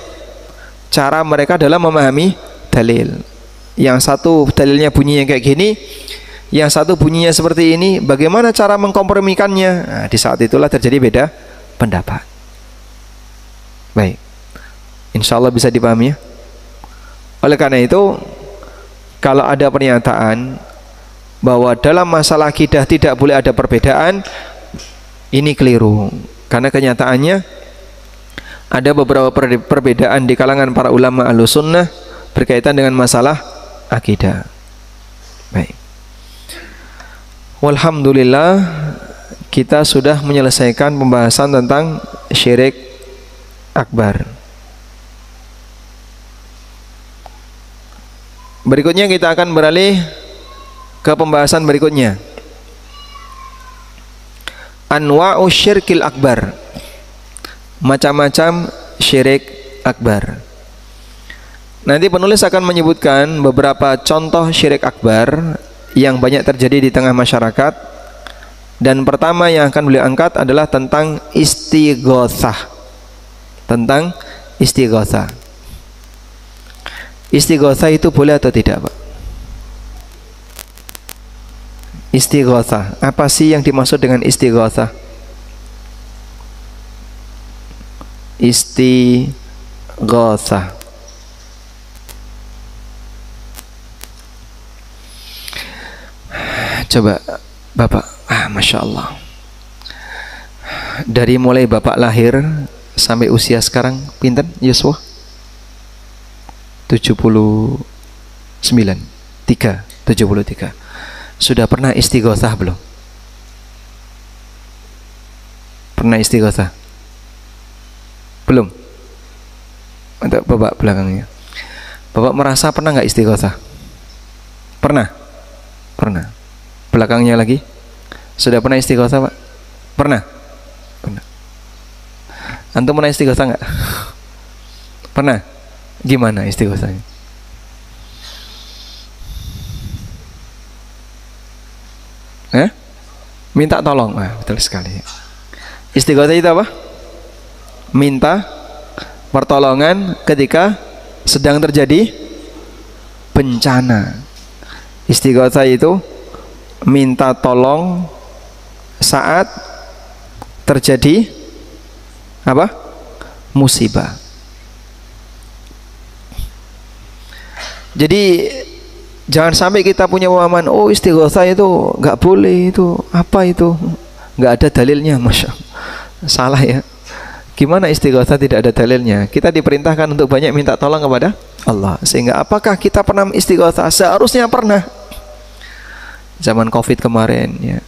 Cara mereka dalam memahami dalil. Yang satu dalilnya bunyinya kayak gini, yang satu bunyinya seperti ini. Bagaimana cara mengkompromikannya? Nah, di saat itulah terjadi beda pendapat. Baik, insya Allah bisa dipahami ya. Oleh karena itu, kalau ada pernyataan bahwa dalam masalah akidah tidak boleh ada perbedaan, ini keliru. Karena kenyataannya ada beberapa perbedaan di kalangan para ulama Ahlussunnah berkaitan dengan masalah akidah. Baik. Walhamdulillah, kita sudah menyelesaikan pembahasan tentang syirik akbar. Berikutnya kita akan beralih ke pembahasan berikutnya. Anwa'u syirkil akbar. Macam-macam syirik akbar. Nanti penulis akan menyebutkan beberapa contoh syirik akbar yang banyak terjadi di tengah masyarakat. Dan pertama yang akan beliau angkat adalah tentang istighotsah. Tentang istighotsah. Istighotsah itu boleh atau tidak, Pak? Istighotsah, apa sih yang dimaksud dengan istighotsah? Istighotsah. Coba Bapak, Masya Allah, dari mulai Bapak lahir sampai usia sekarang pinten Yuswa? 73. Sudah pernah istighotsah belum? Pernah istighotsah? Belum? Untuk Bapak belakangnya. Bapak merasa pernah nggak istighotsah? Pernah? Pernah. Belakangnya lagi? Sudah pernah istighotsah, Pak? Pernah? Pernah. Antum pernah istighotsah nggak? Pernah? Gimana istighotsahnya? Minta tolong. Betul sekali. Istighotsah itu apa? Minta pertolongan ketika sedang terjadi bencana. Istighotsah itu minta tolong saat terjadi apa? Musibah. Jadi jangan sampai kita punya pemahaman, oh istighotsah itu nggak boleh, itu apa itu, nggak ada dalilnya, Masya Allah. Salah ya. Gimana istighotsah tidak ada dalilnya? Kita diperintahkan untuk banyak minta tolong kepada Allah. Sehingga apakah kita pernah istighotsah? Seharusnya pernah. Zaman Covid kemarin ya,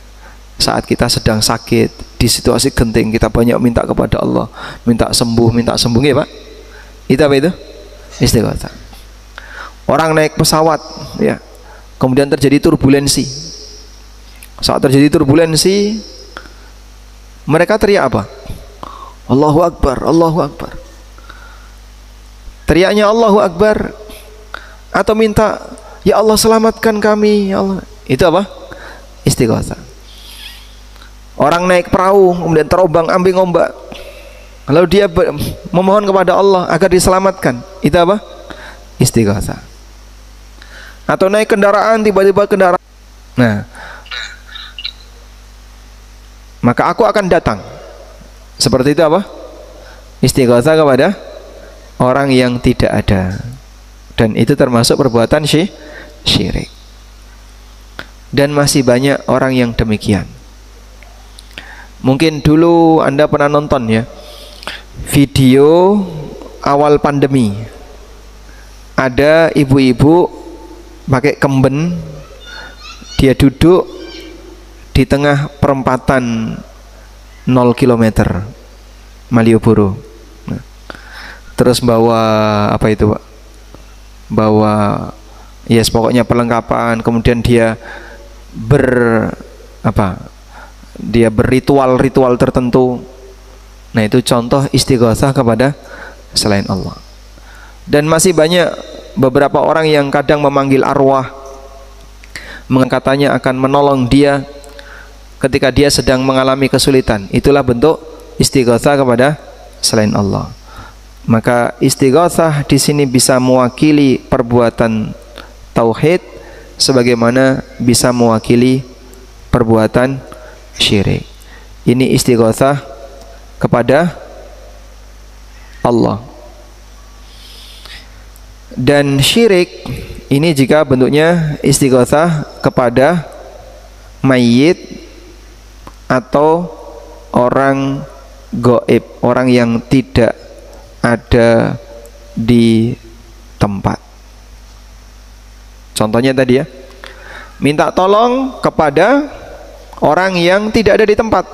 saat kita sedang sakit, di situasi genting, kita banyak minta kepada Allah, minta sembuh ya Pak. Itu apa itu? Istighotsah. Orang naik pesawat ya, kemudian terjadi turbulensi. Saat terjadi turbulensi, mereka teriak apa? Allahu Akbar, Allahu Akbar. Teriaknya Allahu Akbar atau minta, ya Allah selamatkan kami, ya Allah. Itu apa? Istighotsah. Orang naik perahu kemudian terombang ambing ombak, lalu dia memohon kepada Allah agar diselamatkan. Itu apa? Istighotsah. Atau naik kendaraan, tiba-tiba kendaraan, nah, maka aku akan datang. Seperti itu apa? Istighotsah kepada orang yang tidak ada. Dan itu termasuk perbuatan syirik. Dan masih banyak orang yang demikian. Mungkin dulu Anda pernah nonton ya, video awal pandemi. ada ibu-ibu pakai kemben, dia duduk di tengah perempatan 0 km Malioboro. Nah, terus bawa apa itu Pak? Bawa yes pokoknya perlengkapan, kemudian dia berritual tertentu. Nah, itu contoh istighatsah kepada selain Allah. Dan masih banyak beberapa orang yang kadang memanggil arwah, katanya akan menolong dia ketika dia sedang mengalami kesulitan. Itulah bentuk istighatsah kepada selain Allah. Maka istighatsah di sini bisa mewakili perbuatan tauhid sebagaimana bisa mewakili perbuatan syirik. Ini istighatsah kepada Allah. Dan syirik ini jika bentuknya istighatsah kepada mayit atau orang gaib, orang yang tidak ada di tempat. Contohnya tadi ya, minta tolong kepada orang yang tidak ada di tempat.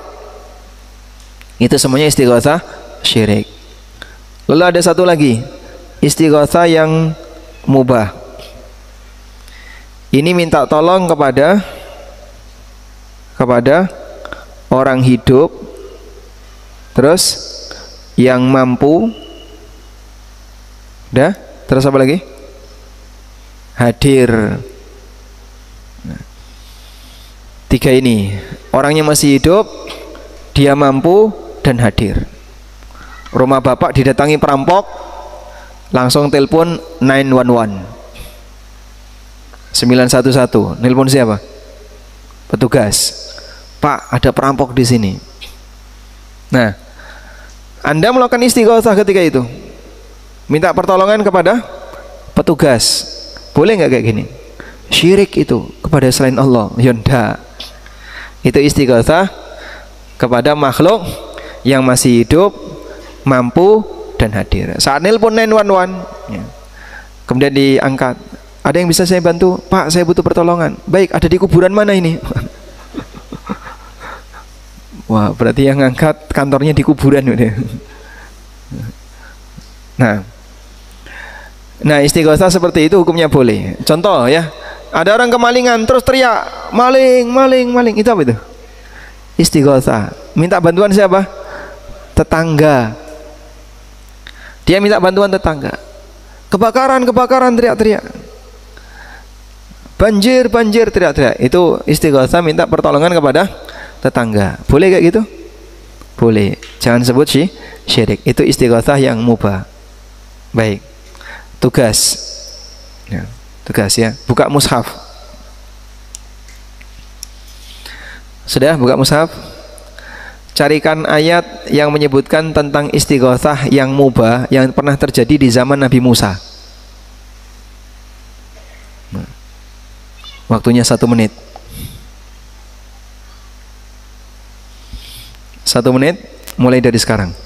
Itu semuanya istighatsah syirik. Lalu ada satu lagi, istighatsah yang mubah. Ini minta tolong kepada orang hidup, terus yang mampu, terus apa lagi? Hadir. Nah, 3 ini, orangnya masih hidup, dia mampu dan hadir. Rumah bapak didatangi perampok, langsung telepon 911 911. Nelpon siapa? Petugas. Pak, ada perampok di sini. Nah, Anda melakukan istighatsah ketika itu, minta pertolongan kepada petugas. Boleh nggak kayak gini? Syirik itu kepada selain Allah. Ya enggak. Itu istighatsah kepada makhluk yang masih hidup, mampu dan hadir. Saat nelpon 911 ya, kemudian diangkat, ada yang bisa saya bantu? Pak, saya butuh pertolongan. Baik, ada di kuburan mana ini? Wah, berarti yang ngangkat kantornya di kuburan udah. Nah, istighatsah seperti itu hukumnya boleh. Contoh ya, ada orang kemalingan terus teriak, maling, maling, maling. Itu apa itu? Istighatsah. Minta bantuan siapa? Tetangga. Dia minta bantuan tetangga. Kebakaran, kebakaran, teriak-teriak. Banjir, banjir, teriak-teriak. Itu istighatsah minta pertolongan kepada tetangga. Boleh kayak gitu? Boleh. Jangan sebut syirik. Itu istighatsah yang mubah. Baik. Tugas. Ya, tugas ya. Buka mushaf. Sudah buka mushaf? Carikan ayat yang menyebutkan tentang istighatsah yang mubah yang pernah terjadi di zaman Nabi Musa. Waktunya 1 menit. 1 menit mulai dari sekarang.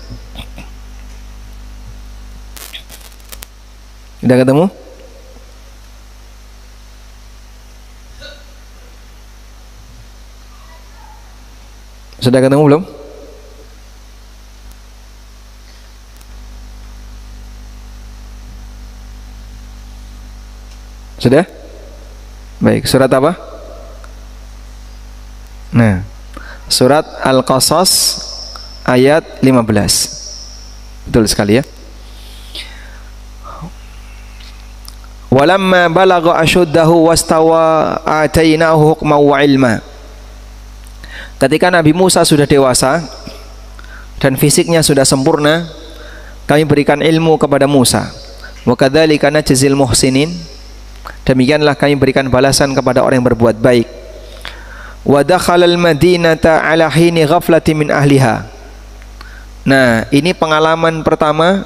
Udah ketemu? Sudah ketemu belum? Sudah? Baik, surat apa? Nah, surat Al-Qasas ayat 15. Betul sekali ya. Walamma balagha ashuddahu wastawa atainahu hukman wa ilma. Ketika Nabi Musa sudah dewasa dan fisiknya sudah sempurna, kami berikan ilmu kepada Musa. Wa kadzalika najzil muhsinin. Demikianlah kami berikan balasan kepada orang yang berbuat baik. Wa dakhalal madinata ala hini ghaflati min ahliha. Nah, ini pengalaman pertama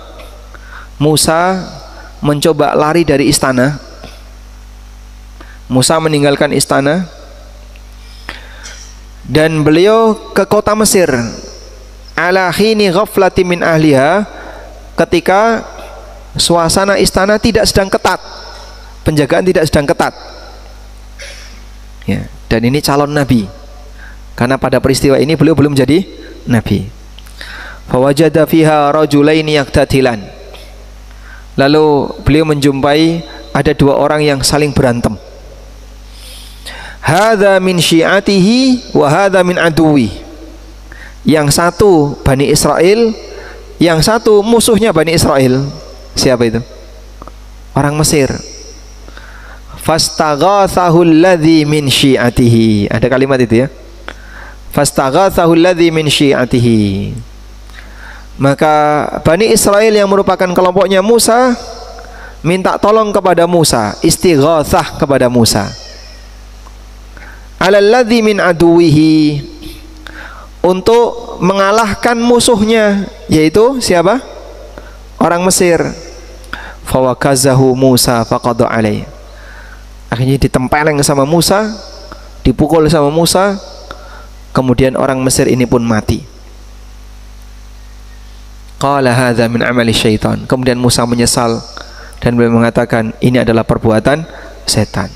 Musa mencoba lari dari istana. Musa meninggalkan istana dan beliau ke kota Mesir ala hini ghaflati min ahliha, ketika suasana istana tidak sedang ketat, penjagaan tidak sedang ketat ya, dan ini calon nabi, karena pada peristiwa ini beliau belum jadi nabi. Fawajada fiha rajulaini yaqtatilan, lalu beliau menjumpai ada dua orang yang saling berantem. Hadza min syi'atihi wa hadza min aduwi. Yang satu Bani Israel, yang satu musuhnya Bani Israel. Siapa itu? Orang Mesir. Fastaghathahu alladhi min syi'atihi. Ada kalimat itu ya. Fastaghathahu alladhi min syi'atihi. Maka Bani Israel yang merupakan kelompoknya Musa minta tolong kepada Musa, istighatsah kepada Musa. Alalladzi min aduwihi, untuk mengalahkan musuhnya, yaitu siapa? Orang Mesir. Fawakazahu Musa faqada alaih. Akhirnya ditempeleng sama Musa, dipukul sama Musa, kemudian orang Mesir ini pun mati. Qala hadza min amali syaitan. Kemudian Musa menyesal dan beliau mengatakan, ini adalah perbuatan setan.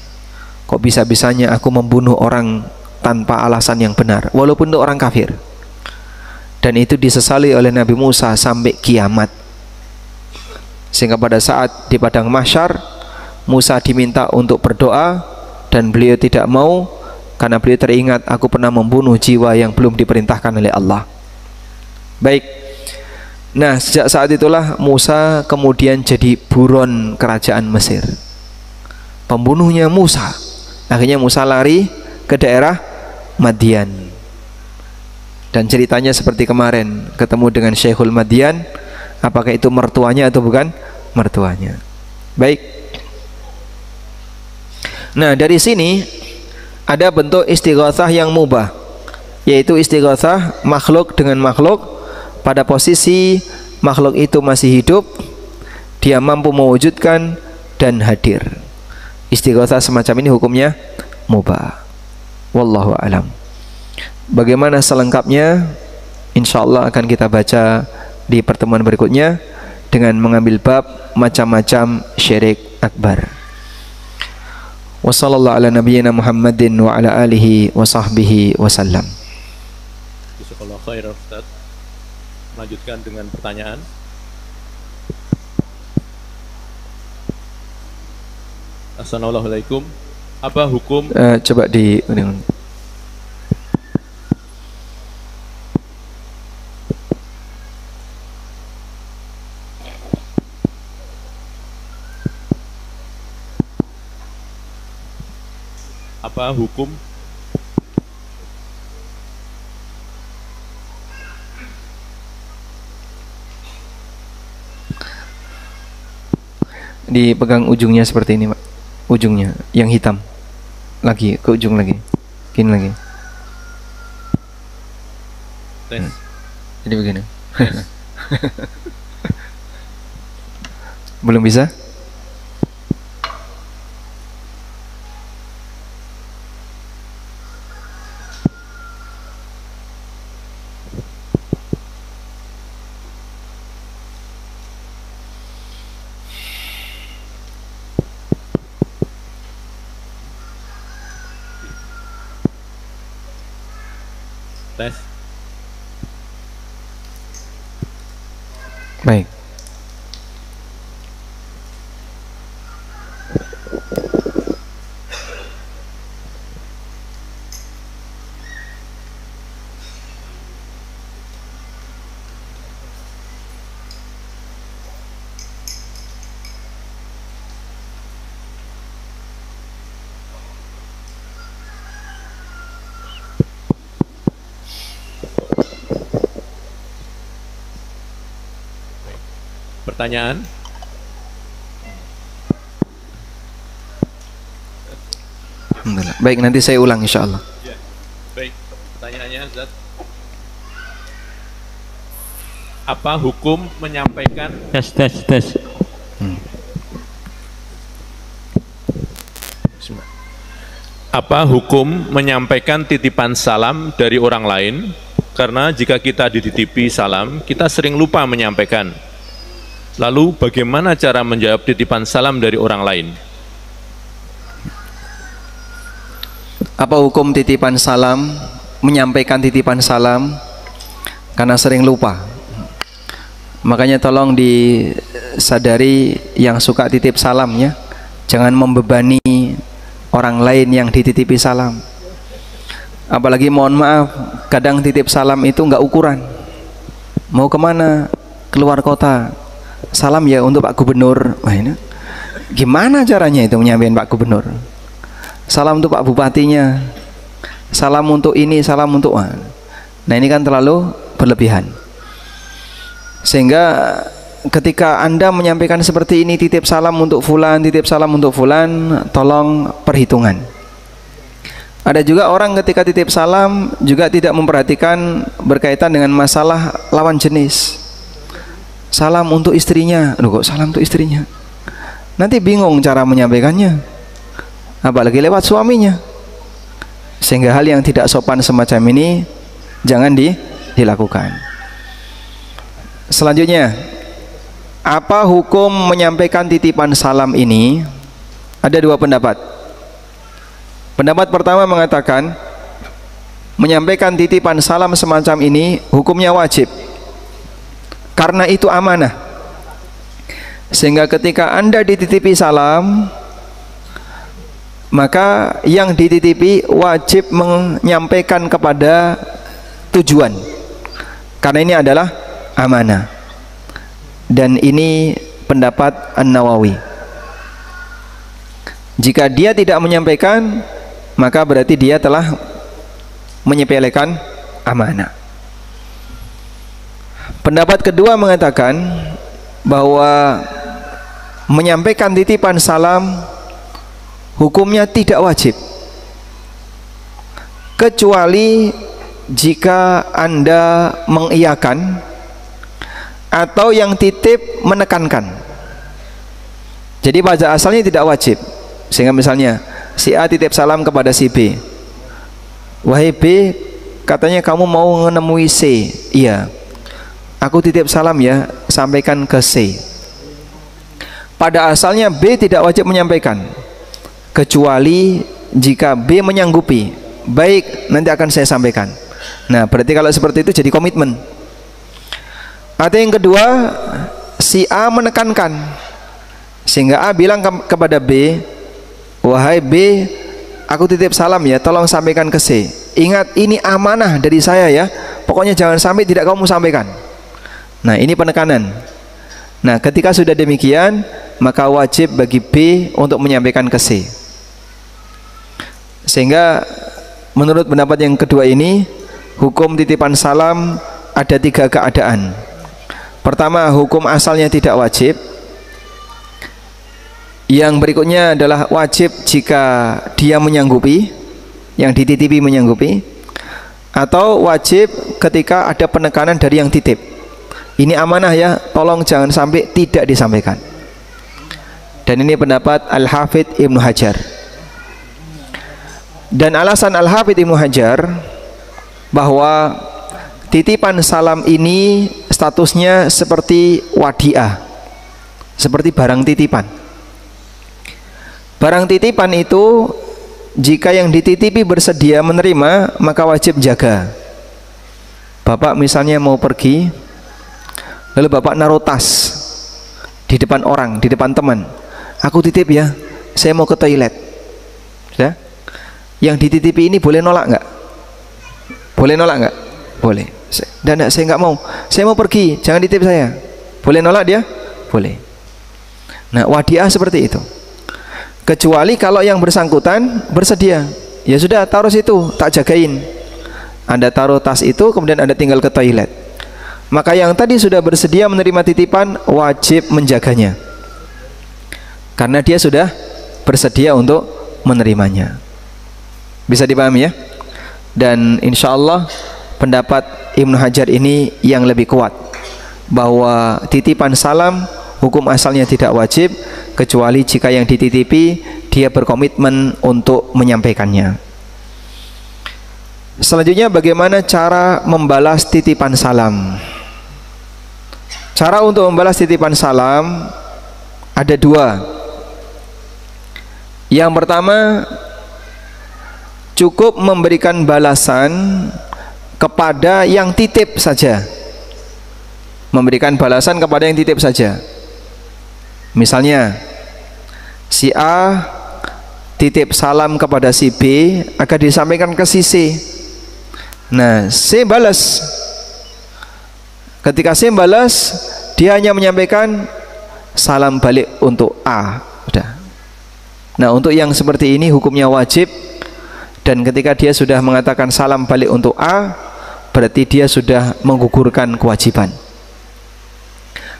Kok bisa-bisanya aku membunuh orang tanpa alasan yang benar, walaupun itu orang kafir. Dan itu disesali oleh Nabi Musa sampai kiamat. Sehingga pada saat di padang mahsyar, Musa diminta untuk berdoa dan beliau tidak mau, karena beliau teringat, aku pernah membunuh jiwa yang belum diperintahkan oleh Allah. Baik. Nah, sejak saat itulah Musa kemudian jadi buron kerajaan Mesir, pembunuhnya Musa. Akhirnya Musa lari ke daerah Madian, dan ceritanya seperti kemarin, ketemu dengan Syekhul Madian. Apakah itu mertuanya atau bukan mertuanya? Baik. Nah, dari sini ada bentuk istighatsah yang mubah, yaitu istighatsah makhluk dengan makhluk pada posisi makhluk itu masih hidup, dia mampu mewujudkan dan hadir. Istighatsah semacam ini hukumnya mubah. Wallahu alam. Bagaimana selengkapnya, insyaallah akan kita baca di pertemuan berikutnya dengan mengambil bab macam-macam syirik akbar. Wassallallahu ala nabiyyina Muhammadin wa ala alihi wa sahbihi wasallam. Jazakallahu khairan Ustaz. Melanjutkan dengan pertanyaan. Assalamualaikum. Apa hukum coba di apa hukum dipegang ujungnya seperti ini, Pak. Ujungnya yang hitam. Lagi ke ujung lagi. Gini lagi. Jadi begini. Belum bisa? tes? Baik. Pertanyaan? Alhamdulillah. Baik, nanti saya ulang insyaallah. Ya. Baik, pertanyaannya Zat. Apa hukum menyampaikan tes. Apa hukum menyampaikan titipan salam dari orang lain? Karena jika kita dititipi salam, kita sering lupa menyampaikan. Lalu bagaimana cara menjawab titipan salam dari orang lain? Apa hukum titipan salam, menyampaikan titipan salam karena sering lupa? Makanya tolong disadari yang suka titip salamnya, jangan membebani orang lain yang dititipi salam. Apalagi mohon maaf, kadang titip salam itu nggak ukuran. Mau kemana? Keluar kota. Salam ya untuk Pak Gubernur. Wah, ini gimana caranya itu menyampaikan Pak Gubernur? Salam untuk Pak Bupatinya. Salam untuk ini, salam untuk Nah, ini kan terlalu berlebihan. Sehingga ketika Anda menyampaikan seperti ini, titip salam untuk fulan, titip salam untuk fulan, tolong perhitungan. Ada juga orang ketika titip salam juga tidak memperhatikan berkaitan dengan masalah lawan jenis. Salam untuk istrinya, loh kok salam untuk istrinya? Nanti bingung cara menyampaikannya, apalagi lewat suaminya. Sehingga hal yang tidak sopan semacam ini jangan dilakukan. Selanjutnya, apa hukum menyampaikan titipan salam ini? Ada dua pendapat. Pendapat pertama mengatakan menyampaikan titipan salam semacam ini hukumnya wajib, karena itu amanah. Sehingga ketika Anda dititipi salam, maka yang dititipi wajib menyampaikan kepada tujuan, karena ini adalah amanah. Dan ini pendapat An-Nawawi. Jika dia tidak menyampaikan, maka berarti dia telah menyepelekan amanah. Pendapat kedua mengatakan bahwa menyampaikan titipan salam hukumnya tidak wajib, kecuali jika Anda mengiyakan atau yang titip menekankan. Jadi pada asalnya tidak wajib. Sehingga misalnya si A titip salam kepada si B, wahai B, katanya kamu mau menemui C. Iya, aku titip salam ya, sampaikan ke C. Pada asalnya B tidak wajib menyampaikan, kecuali jika B menyanggupi, baik nanti akan saya sampaikan. Nah, berarti kalau seperti itu jadi komitmen. Atau yang kedua, si A menekankan, sehingga A bilang kepada B, wahai B, aku titip salam ya, tolong sampaikan ke C. Ingat, ini amanah dari saya ya, pokoknya jangan sampai tidak kamu sampaikan. Nah, ini penekanan. Nah, ketika sudah demikian, maka wajib bagi B untuk menyampaikan ke C. Sehingga menurut pendapat yang kedua ini, hukum titipan salam ada tiga keadaan. Pertama, hukum asalnya tidak wajib. Yang berikutnya adalah wajib jika dia menyanggupi, yang dititipi menyanggupi, atau wajib ketika ada penekanan dari yang titip. Ini amanah ya, tolong jangan sampai tidak disampaikan. Dan ini pendapat Al-Hafidh Ibnu Hajar. Dan alasan Al-Hafidh Ibnu Hajar bahwa titipan salam ini statusnya seperti wadiah, seperti barang titipan. Barang titipan itu jika yang dititipi bersedia menerima, maka wajib jaga. Bapak misalnya mau pergi, lalu bapak naruh tas di depan orang, di depan teman. Aku titip ya, saya mau ke toilet. Ya? Yang dititipi ini boleh nolak nggak? Boleh nolak nggak? Boleh. Dan saya nggak mau, saya mau pergi, jangan dititip saya. Boleh nolak dia? Boleh. Nah, wadiah seperti itu. Kecuali kalau yang bersangkutan bersedia, ya sudah taruh situ, tak jagain. Anda taruh tas itu, kemudian Anda tinggal ke toilet. Maka yang tadi sudah bersedia menerima titipan wajib menjaganya, karena dia sudah bersedia untuk menerimanya. Bisa dipahami ya? Dan insya Allah pendapat Ibnu Hajar ini yang lebih kuat, bahwa titipan salam hukum asalnya tidak wajib, kecuali jika yang dititipi dia berkomitmen untuk menyampaikannya. Selanjutnya, bagaimana cara membalas titipan salam? Cara untuk membalas titipan salam ada dua. Yang pertama, cukup memberikan balasan kepada yang titip saja. Memberikan balasan kepada yang titip saja. Misalnya, si A titip salam kepada si B agar disampaikan ke si C. Nah, C balas. Ketika C balas, dia hanya menyampaikan salam balik untuk A. Udah. Nah, untuk yang seperti ini hukumnya wajib, dan ketika dia sudah mengatakan salam balik untuk A, berarti dia sudah menggugurkan kewajiban.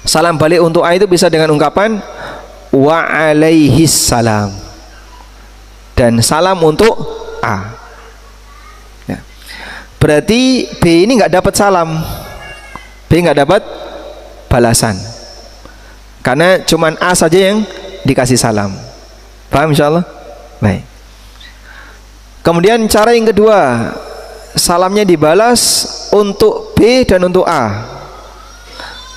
Salam balik untuk A itu bisa dengan ungkapan wa alaihis salam, dan salam untuk A. Ya. Berarti B ini nggak dapat salam, B nggak dapat balasan, karena cuman A saja yang dikasih salam. Paham insyaallah? Baik. Kemudian cara yang kedua, salamnya dibalas untuk B dan untuk A.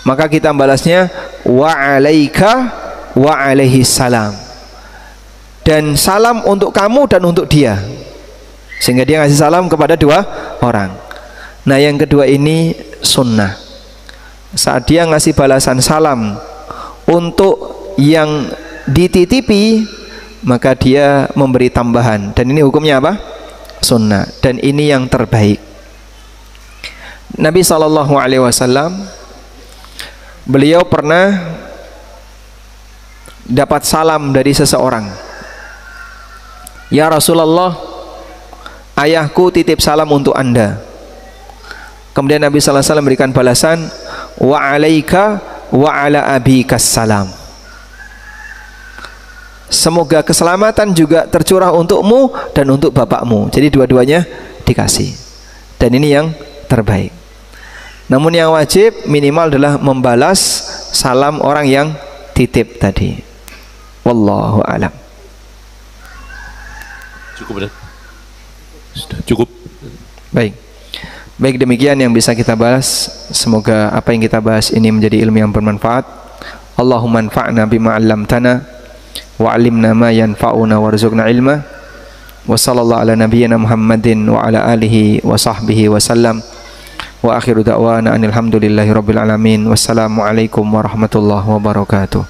Maka kita balasnya wa alaika wa alaihi salam, dan salam untuk kamu dan untuk dia, sehingga dia ngasih salam kepada dua orang. Nah, yang kedua ini sunnah. Saat dia ngasih balasan salam untuk yang dititipi, maka dia memberi tambahan, dan ini hukumnya apa? Sunnah, dan ini yang terbaik. Nabi SAW, beliau pernah dapat salam dari seseorang. Ya Rasulullah, ayahku titip salam untuk Anda. Kemudian Nabi SAW memberikan balasan, wa alaika wa ala abikas salam. Semoga keselamatan juga tercurah untukmu dan untuk bapakmu. Jadi dua-duanya dikasih, dan ini yang terbaik. Namun yang wajib minimal adalah membalas salam orang yang titip tadi. Wallahu a'lam. Cukup, sudah cukup. Baik. Baik, demikian yang bisa kita bahas. Semoga apa yang kita bahas ini menjadi ilmu yang bermanfaat. Allahumma anfa'na bima 'allamtana wa 'allimna ma yanfa'una warzuqna ilma. Wa sallallahu ala nabiyyina Muhammadin wa ala alihi wa sahbihi wa sallam. Wa akhiru da'wana anil hamdulillahi rabbil alamin. Wassalamu alaikum warahmatullahi wabarakatuh.